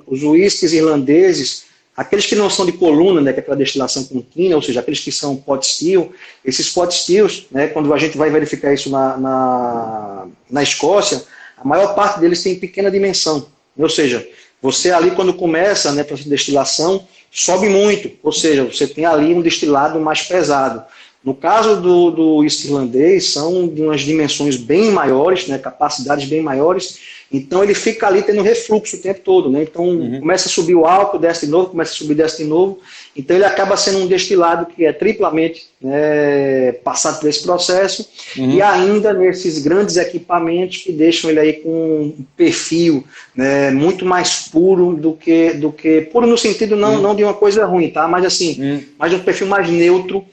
os uísques irlandeses, aqueles que não são de coluna, né, que é aquela destilação contínua, ou seja, aqueles que são pot still, esses pot stills, né, quando a gente vai verificar isso na Escócia, a maior parte deles tem pequena dimensão. Ou seja, você ali quando começa, né, a destilação, sobe muito, ou seja, você tem ali um destilado mais pesado. No caso do uísque irlandês, são de umas dimensões bem maiores, né, capacidades bem maiores, então ele fica ali tendo refluxo o tempo todo. Né? Então começa a subir o álcool, desce de novo, começa a subir, desce de novo. Então ele acaba sendo um destilado que é triplamente, né, passado por esse processo, e ainda nesses grandes equipamentos que deixam ele aí com um perfil, né, muito mais puro do que puro no sentido não de uma coisa ruim, tá? Mas assim, mais um perfil mais neutro,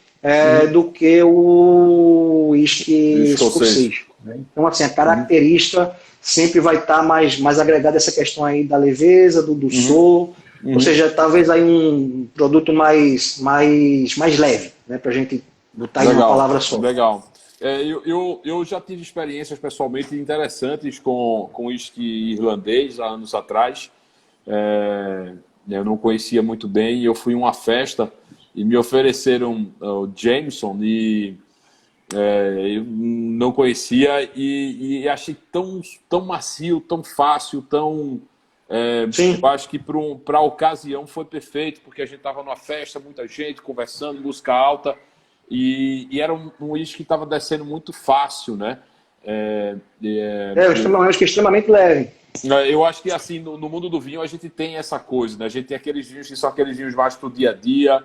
do que o uísque escocês. Né? Então, assim, a característica sempre vai estar mais agregada essa questão aí da leveza, do dulçor, ou seja, talvez aí um produto mais leve, né, para a gente botar em uma palavra só. Legal. Eu já tive experiências pessoalmente interessantes com uísque irlandês há anos atrás. Eu não conhecia muito bem, eu fui em uma festa e me ofereceram o Jameson e eu não conhecia e achei tão macio, tão fácil, tão... eu acho que para a ocasião foi perfeito, porque a gente estava numa festa, muita gente conversando, música alta, e era um uísque que estava descendo muito fácil, né? Extremamente leve. Eu acho que assim, no mundo do vinho a gente tem essa coisa, né? A gente tem aqueles vinhos que são aqueles vinhos mais para o dia a dia,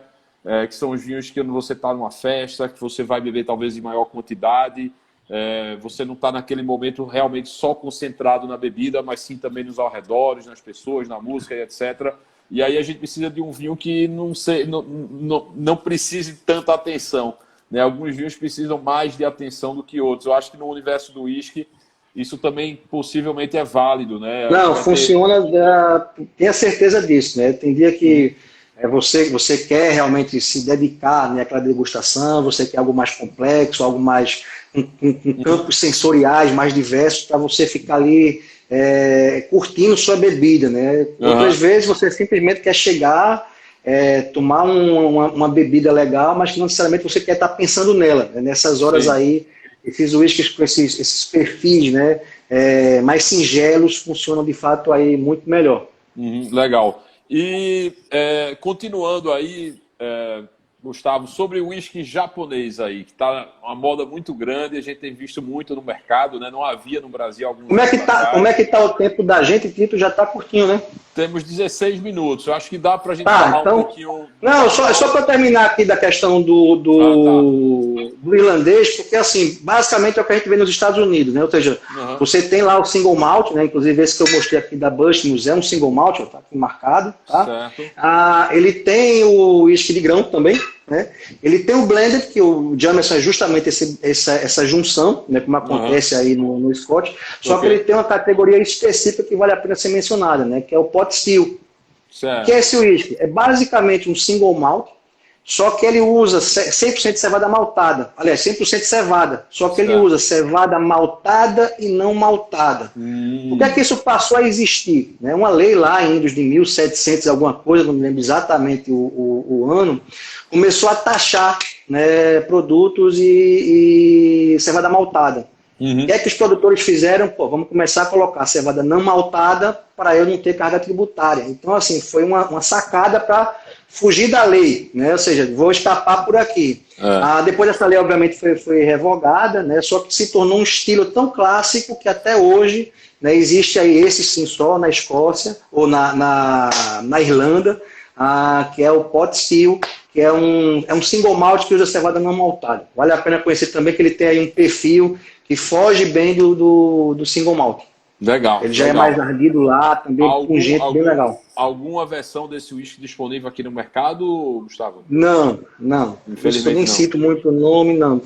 que são os vinhos que quando você está numa festa, que você vai beber talvez em maior quantidade, você não está naquele momento realmente só concentrado na bebida, mas sim também nos arredores, nas pessoas, na música e etc. E aí a gente precisa de um vinho que não precise tanta atenção, né? Alguns vinhos precisam mais de atenção do que outros. Eu acho que no universo do uísque isso também possivelmente é válido, né? Não, funciona, tenha certeza disso, né? Tem dia que você quer realmente se dedicar, né, àquela degustação, você quer algo mais complexo, algo mais com campos sensoriais mais diversos, para você ficar ali curtindo sua bebida, né? Outras vezes você simplesmente quer chegar, tomar uma bebida legal, mas que não necessariamente você quer estar pensando nela, né? Nessas horas Sim. aí, esses whiskies com esses perfis, né, mais singelos funcionam de fato aí muito melhor. Legal. E continuando aí, Gustavo, sobre o uísque japonês aí, que está uma moda muito grande, a gente tem visto muito no mercado, né? Não havia no Brasil há alguns anos Como é atrás. que tá o tempo da gente, Tito? Já tá curtinho, né? Temos 16 minutos. Eu acho que dá para a gente Tá, falar um então. pouquinho do Não, só Japão. para terminar aqui da questão do, Ah, tá. do, do irlandês, porque assim, basicamente é o que a gente vê nos Estados Unidos, né? Ou seja, Uhum. você tem lá o single malt, né? Inclusive esse que eu mostrei aqui da Bushmills é um single malt, ó, tá aqui marcado, tá? Certo. Ele tem o whisky de grão também, né? Ele tem o blended, que o Jameson é justamente essa junção, né? Como Uhum. acontece aí no Scott, só que Ok. ele tem uma categoria específica que vale a pena ser mencionada, né? Que é o pot still. O que é Certo. esse whisky? É basicamente um single malt, só que ele usa 100% de cevada maltada. Aliás, 100% de cevada. Só que ele usa Certo. cevada maltada e não maltada. Por que é que Hum. isso passou a existir? Uma lei lá em Índios de 1700 alguma coisa, não me lembro exatamente o ano, começou a taxar, né, produtos e cevada maltada. O que Uhum. é que os produtores fizeram? Pô, vamos começar a colocar cevada não maltada para eu não ter carga tributária. Então, assim, foi uma sacada para fugir da lei, né? Ou seja, vou escapar por aqui. É. Depois essa lei, obviamente, foi revogada, né? Só que se tornou um estilo tão clássico que até hoje, né, existe aí esse sim só na Escócia ou na Irlanda, que é o pot still, que é um single malt que usa cevada não maltada. Vale a pena conhecer também que ele tem aí um perfil que foge bem do single malt. Legal, Ele já é mais legal. ardido lá, também Algum, pungente, bem algum, legal. alguma versão desse uísque disponível aqui no mercado, Gustavo? Não. Por isso que eu Infelizmente nem não. cito muito o nome, não.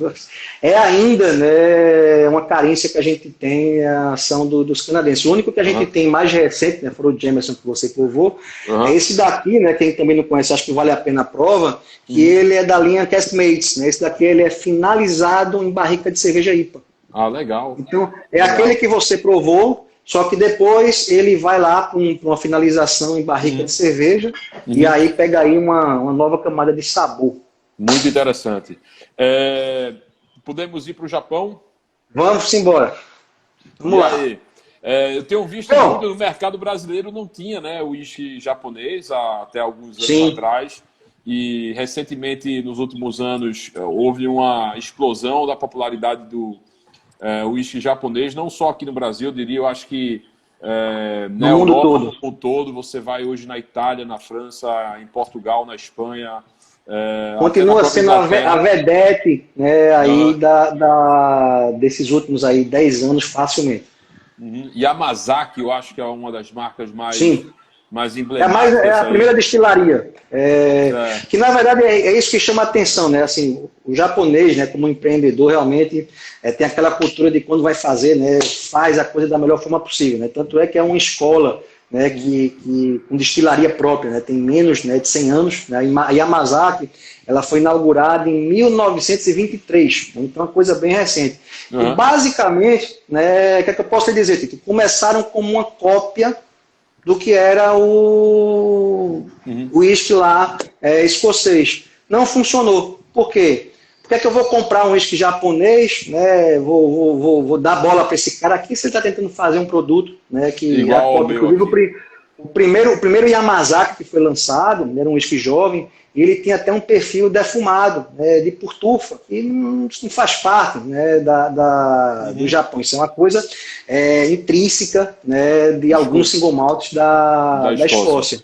É ainda, né, uma carência que a gente tem a ação dos canadenses. O único que a gente Uhum. tem mais recente, né, foi o Jameson que você provou, é Uhum. esse daqui, né, quem também não conhece, acho que vale a pena a prova, que Uhum. ele é da linha Caskmates, né? Esse daqui ele é finalizado em barrica de cerveja IPA. Ah, legal. Então, é aquele Legal. que você provou, só que depois ele vai lá para uma finalização em barrica de Uhum. cerveja e Uhum. aí pega aí uma nova camada de sabor. Muito interessante. Podemos ir para o Japão? Vamos embora. Vamos E lá. aí? Eu tenho visto muito Bom, no mercado brasileiro, não tinha, né, o uísque japonês até alguns anos sim. atrás. E recentemente, nos últimos anos, houve uma explosão da popularidade do uísque japonês, não só aqui no Brasil, eu diria, eu acho que na No mundo Europa todo. como um todo, você vai hoje na Itália, na França, em Portugal, na Espanha, até na Continua própria sendo a Inglaterra. vedete, né, aí Uhum. desses últimos aí 10 anos facilmente. Uhum. Yamazaki, eu acho que é uma das marcas mais, Sim. mais É emblemáticas a primeira aí. destilaria. Certo. Que na verdade é isso que chama a atenção, né? Assim, o japonês, né, como empreendedor, realmente tem aquela cultura de quando vai fazer, né, faz a coisa da melhor forma possível, né? Tanto é que é uma escola, né, que com destilaria própria, né, tem menos, né, de 100 anos. Né? A Yamazaki, ela foi inaugurada em 1923, então é uma coisa bem recente. E Uhum. basicamente, né, o que é que eu posso dizer, Tito? Começaram como uma cópia do que era o Uhum. uísque lá escocês. Não funcionou. Por quê? Por que é que eu vou comprar um uísque japonês, né? Vou dar bola para esse cara aqui se ele está tentando fazer um produto, né, que é a Igual ao cópia. meu Inclusive, aqui. o primeiro Yamazaki que foi lançado, era um uísque jovem, e ele tinha até um perfil defumado, né, de portufa, e não faz parte, né, do Uhum. Japão. Isso é uma coisa intrínseca, né, de alguns Esco- single malts Da da Escócia. Escócia.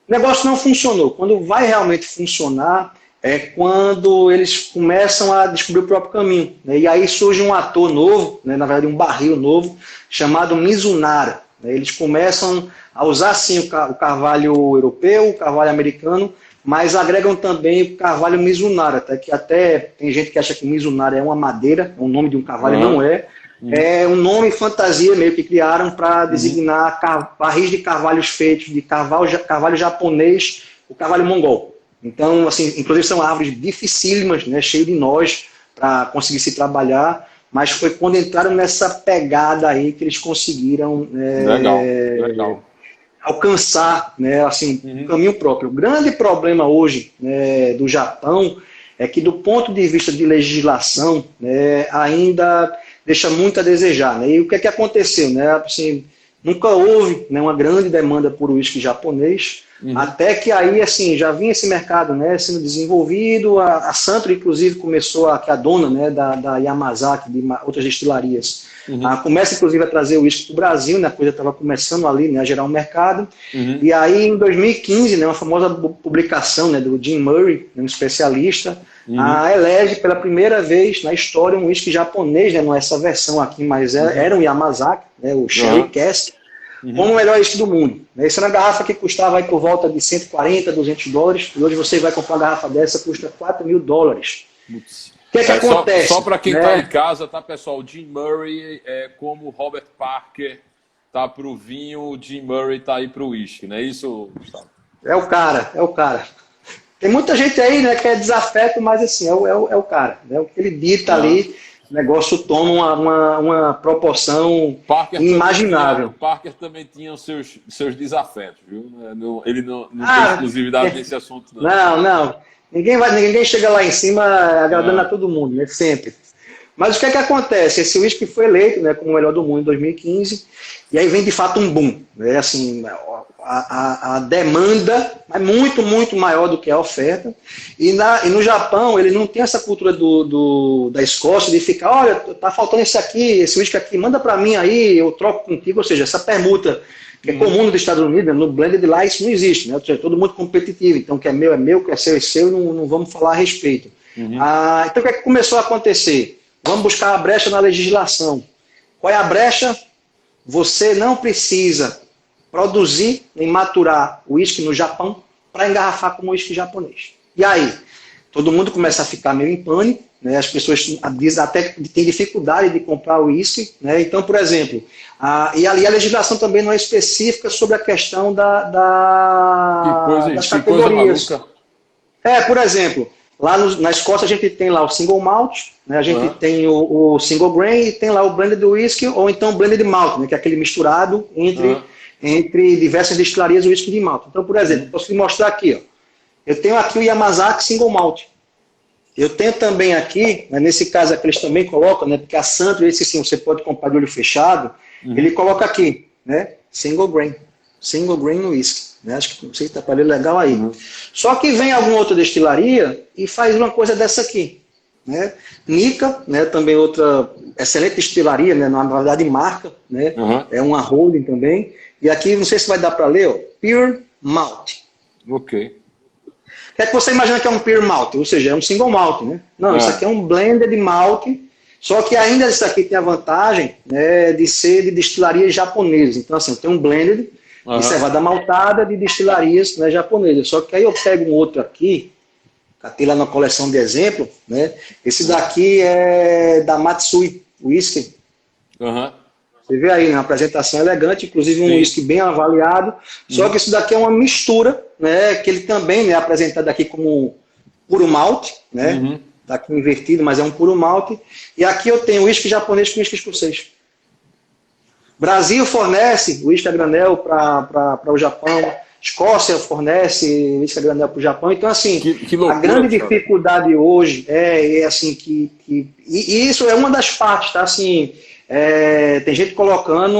O negócio não funcionou. Quando vai realmente funcionar é quando eles começam a descobrir o próprio caminho. Né? E aí surge um ator novo, né, na verdade um barril novo, chamado Mizunara. Né? Eles começam a usar sim o carvalho europeu, o carvalho americano, mas agregam também o carvalho Mizunara, até tem gente que acha que Mizunara é uma madeira, é o nome de um carvalho, não Uhum. é. Uhum. É um nome fantasia meio que criaram para Uhum. designar barris de carvalhos feitos de carvalho japonês, o carvalho mongol. Então, assim, inclusive são árvores dificílimas, né, cheias de nós para conseguir se trabalhar, mas foi quando entraram nessa pegada aí que eles conseguiram Legal. alcançar, né, assim, um caminho próprio. O grande problema hoje, né, do Japão é que, do ponto de vista de legislação, né, ainda deixa muito a desejar. Né? E o que é que aconteceu? Né? Assim, nunca houve, né, uma grande demanda por uísque japonês, até que aí assim, já vinha esse mercado, né, sendo desenvolvido. A Santro, inclusive, começou, que é a dona, né, da Yamazaki, de outras destilarias, começa, inclusive, a trazer o uísque para o Brasil, né, a coisa estava começando ali, né, a gerar um mercado. E aí, em 2015, né, uma famosa publicação, né, do Jim Murray, um especialista, elege pela primeira vez na história um uísque japonês, né, não é essa versão aqui, mas era um Yamazaki, né, o Sherry Cask, como o melhor uísque do mundo. Essa era uma garrafa que custava aí por volta de 140, 200 dólares, e hoje você vai comprar uma garrafa dessa, custa 4 mil dólares. O que é que acontece? Só para quem está em casa, tá, pessoal? O Jim Murray é como o Robert Parker tá para o vinho, o Jim Murray tá aí para o uísque, não é isso, Gustavo? É o cara. Tem muita gente aí, né, que é desafeto, mas assim, é o cara. Né? O que ele dita ali, o negócio toma uma proporção inimaginável. Parker também tinha os seus desafetos, viu? Ele não tem exclusividade nesse assunto. Não. Ninguém chega lá em cima agradando a todo mundo, né? Sempre. Mas o que é que acontece? Esse uísque foi eleito, né, como o melhor do mundo em 2015, e aí vem de fato um boom. Né? Assim, a demanda é muito, muito maior do que a oferta. E no Japão, ele não tem essa cultura da Escócia de ficar, olha, tá faltando esse uísque aqui, manda para mim aí, eu troco contigo. Ou seja, essa permuta que é comum nos Estados Unidos, no blended lá, isso não existe. Né? Ou seja, todo mundo competitivo. Então, o que é meu, o que é seu, não vamos falar a respeito. Então, o que é que começou a acontecer? Vamos buscar a brecha na legislação. Qual é a brecha? Você não precisa produzir nem maturar o uísque no Japão para engarrafar como uísque japonês. E aí? Todo mundo começa a ficar meio em pânico, né? As pessoas até têm dificuldade de comprar o uísque. Né? Então, por exemplo, e ali a legislação também não é específica sobre a questão das categorias. Por exemplo, lá na Escócia a gente tem lá o single malt, né? A gente tem o single grain e tem lá o blended whisky, ou então o blended malt, né? Que é aquele misturado entre diversas destilarias do whisky de malte. Então, por exemplo, posso lhe mostrar aqui. Ó. Eu tenho aqui o Yamazaki single malt. Eu tenho também aqui, né, nesse caso aqui eles também colocam, né, porque a Santo, esse sim, você pode comprar de olho fechado, ele coloca aqui, né, single grain whisky. Né? Acho que não sei se está para ler legal aí. Só que vem alguma outra destilaria e faz uma coisa dessa aqui. Né? Nica, né, também outra excelente destilaria, né, na verdade marca, né, é uma holding também. E aqui, não sei se vai dar para ler, ó, Pure Malt. Ok. O que é que você imagina que é um Pure Malt? Ou seja, é um single malt, né? Não, isso aqui é um blended malt, só que ainda isso aqui tem a vantagem, né, de ser de destilarias japonesas. Então, assim, tem um blended de cevada maltada de destilarias, né, japonesas. Só que aí eu pego um outro aqui, catei lá na coleção de exemplo, né? Esse daqui é da Matsui Whisky. Você vê aí, né, uma apresentação elegante, inclusive um whisky bem avaliado. Só que isso daqui é uma mistura, né, que ele também, né, é apresentado aqui como puro malte, né? Tá aqui invertido, mas é um puro malte. E aqui eu tenho whisky japonês com whisky escocês. Brasil fornece whisky a granel para o Japão. Escócia fornece whisky a granel para o Japão. Então, assim, que loucura, a grande dificuldade hoje é assim e isso é uma das partes, tá? Assim, tem gente colocando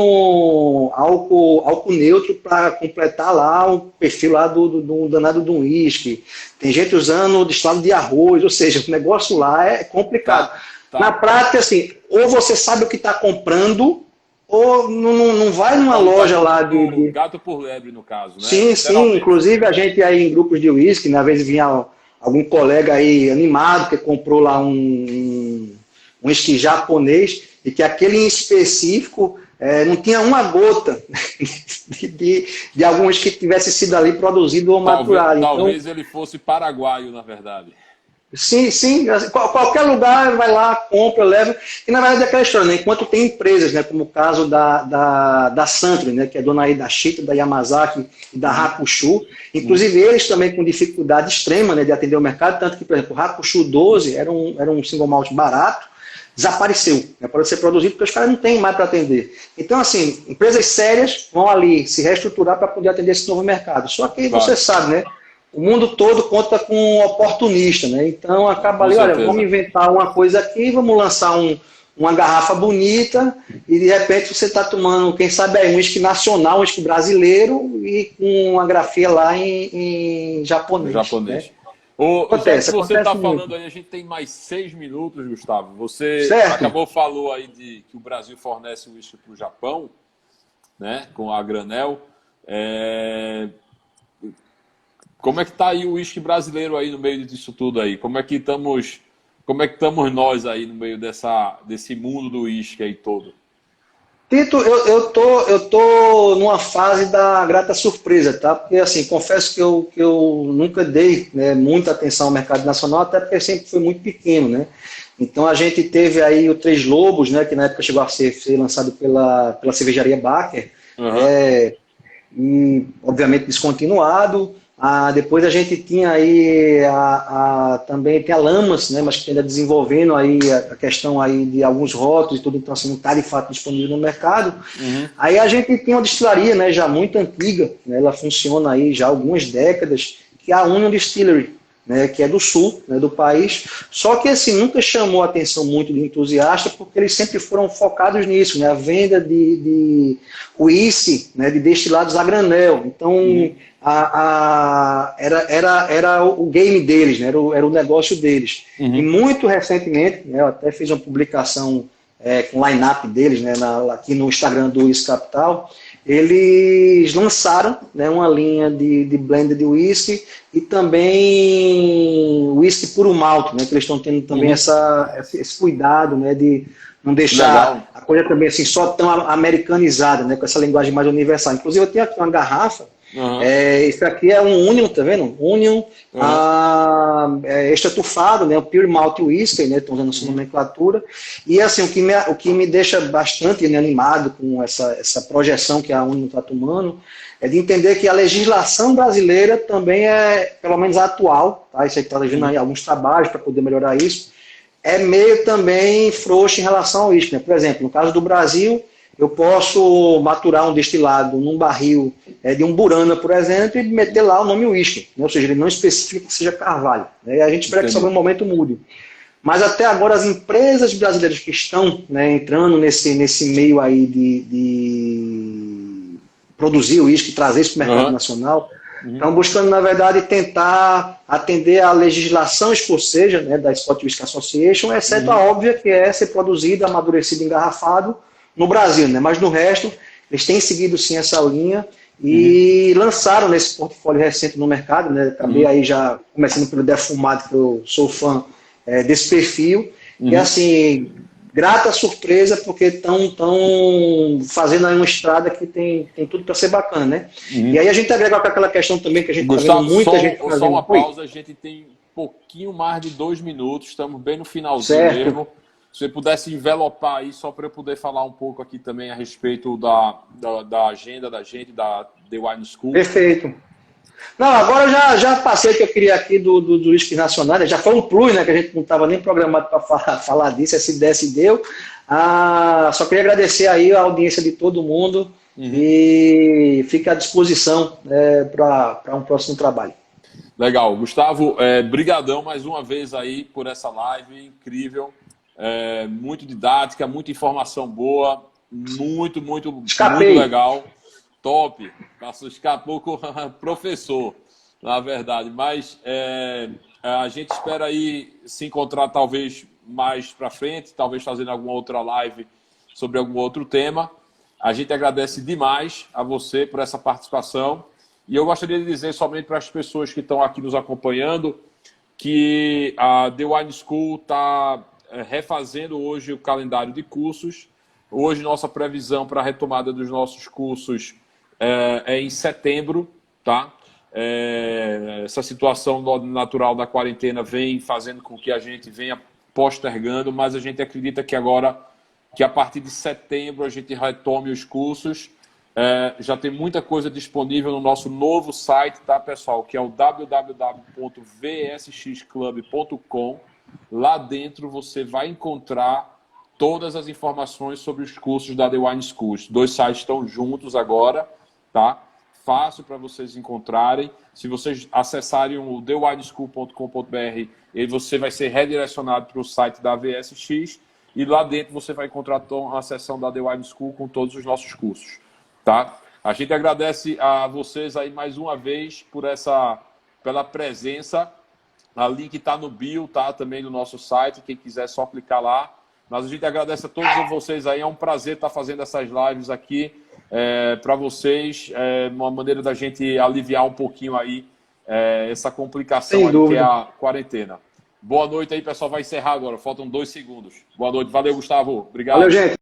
álcool neutro para completar lá o perfil lá do danado do uísque. Tem gente usando destilado de arroz, ou seja, o negócio lá é complicado. Na prática, assim, ou você sabe o que está comprando, ou não vai numa loja lá de... Gato por lebre, no caso, né? Sim. Inclusive, a gente aí em grupos de uísque, né, às vezes vinha algum colega aí animado que comprou lá um uísque japonês e que aquele em específico não tinha uma gota de algum uísque que tivesse sido ali produzido ou maturado. Talvez ele fosse paraguaio, na verdade. Sim. Qualquer lugar vai lá, compra, leva. E na verdade é aquela história, né? Enquanto tem empresas, né, como o caso da Santry, né, que é dona aí da Shita, da Yamazaki e da Hakushu, inclusive eles também com dificuldade extrema, né, de atender o mercado, tanto que, por exemplo, o Hakushu 12 era um single malt barato, desapareceu, né? Pode ser produzido porque os caras não têm mais para atender. Então, assim, empresas sérias vão ali se reestruturar para poder atender esse novo mercado. Só que você sabe, né? O mundo todo conta com um oportunista, né? Então acaba ali, olha, vamos inventar uma coisa aqui, vamos lançar uma garrafa bonita e de repente você está tomando, quem sabe, um uísque nacional, um uísque brasileiro e com uma grafia lá em japonês. Japonês. Né? Já que você está falando aí, a gente tem mais 6 minutos, Gustavo. Você falou aí de que o Brasil fornece o uísque para o Japão, né, com a granel. Como é que está aí o uísque brasileiro aí no meio disso tudo aí? Como é que estamos nós aí no meio desse mundo do uísque aí todo? Tito, eu tô numa fase da grata surpresa, tá? Porque, assim, confesso que eu nunca dei, né, muita atenção ao mercado nacional, até porque sempre foi muito pequeno, né? Então a gente teve aí o Três Lobos, né, que na época chegou a ser lançado pela cervejaria Baker, e obviamente descontinuado. Depois a gente tinha aí também tem a Lamas, né, mas que ainda desenvolvendo aí a questão aí de alguns rótulos e tudo, então assim, não está de fato disponível no mercado. Aí a gente tem uma destilaria, né, já muito antiga, né, ela funciona aí já há algumas décadas, que é a Union Distillery, né, que é do sul, né, do país, só que assim, nunca chamou a atenção muito do entusiasta, porque eles sempre foram focados nisso, né, a venda de uísque, né, de destilados a granel. Então, era o game deles, né, era o negócio deles. E muito recentemente, né, eu até fiz uma publicação com o line-up deles, né, aqui no Instagram do Whisky Capital. Eles lançaram, né, uma linha de blend de whisky e também whisky puro malte, né, que eles estão tendo também esse cuidado, né, de não deixar a coisa também assim, só tão americanizada, né, com essa linguagem mais universal. Inclusive eu tenho aqui uma garrafa, esse aqui é um Union, tá vendo? Union extra tufado, né, o Pure Malt Whisky, né, estão usando essa nomenclatura. E assim, o que me deixa bastante, né, animado com essa projeção que a Union está tomando, é de entender que a legislação brasileira também é, pelo menos atual, tá? Isso aí está levando aí alguns trabalhos para poder melhorar isso, é meio também frouxo em relação ao uísque, né? Por exemplo, no caso do Brasil, eu posso maturar um destilado num barril de um Burana, por exemplo, e meter lá o nome uísque, né? Ou seja, ele não especifica que seja carvalho, né? E a gente espera que isso em algum momento mude. Mas até agora as empresas brasileiras que estão, né, entrando nesse meio aí de produzir uísque e trazer isso para o mercado nacional, estão buscando, na verdade, tentar atender à legislação escocesa, né, da Scotch Whisky Association, exceto a óbvia, que é ser produzido, amadurecido, engarrafado no Brasil, né? Mas no resto, eles têm seguido sim essa linha e lançaram nesse portfólio recente no mercado, né? Acabei aí já começando pelo defumado, que eu sou fã desse perfil, e assim, grata surpresa, porque estão fazendo aí uma estrada que tem tudo para ser bacana, né? E aí a gente agrega com aquela questão também que a gente está vendo muita gente fazendo. Só uma pausa, a gente tem um pouquinho mais de 2 minutos, estamos bem no finalzinho mesmo. Se você pudesse envelopar aí, só para eu poder falar um pouco aqui também a respeito da agenda da gente, da The Wine School. Perfeito. Não, agora eu já passei o que eu queria aqui do uísque nacional, já foi um plus, né, que a gente não estava nem programado para falar disso, se desse deu. Só queria agradecer aí a audiência de todo mundo e fica à disposição para um próximo trabalho. Legal. Gustavo, brigadão mais uma vez aí por essa live incrível. Muito didática, muita informação boa, muito legal, top. Escapou com o professor, na verdade, mas a gente espera aí se encontrar talvez mais para frente, talvez fazendo alguma outra live sobre algum outro tema. A gente agradece demais a você por essa participação e eu gostaria de dizer somente para as pessoas que estão aqui nos acompanhando que a The Wine School está refazendo hoje o calendário de cursos. Hoje nossa previsão para a retomada dos nossos cursos é em setembro, tá? Essa situação natural da quarentena vem fazendo com que a gente venha postergando, mas a gente acredita que agora, que a partir de setembro a gente retome os cursos. Já tem muita coisa disponível no nosso novo site, tá, pessoal? Que é o www.vsxclub.com. Lá dentro você vai encontrar todas as informações sobre os cursos da The Wine School. Os dois sites estão juntos agora, tá? Fácil para vocês encontrarem. Se vocês acessarem o thewineschool.com.br, você vai ser redirecionado para o site da VSX e lá dentro você vai encontrar a seção da The Wine School com todos os nossos cursos, tá? A gente agradece a vocês aí mais uma vez pela presença. A link está no bio, tá? Também no nosso site. Quem quiser, é só clicar lá. Mas a gente agradece a todos vocês aí. É um prazer estar fazendo essas lives aqui para vocês. É uma maneira da gente aliviar um pouquinho aí essa complicação aí que é a quarentena. Boa noite aí, pessoal. Vai encerrar agora. Faltam 2 segundos. Boa noite. Valeu, Gustavo. Obrigado. Valeu, gente.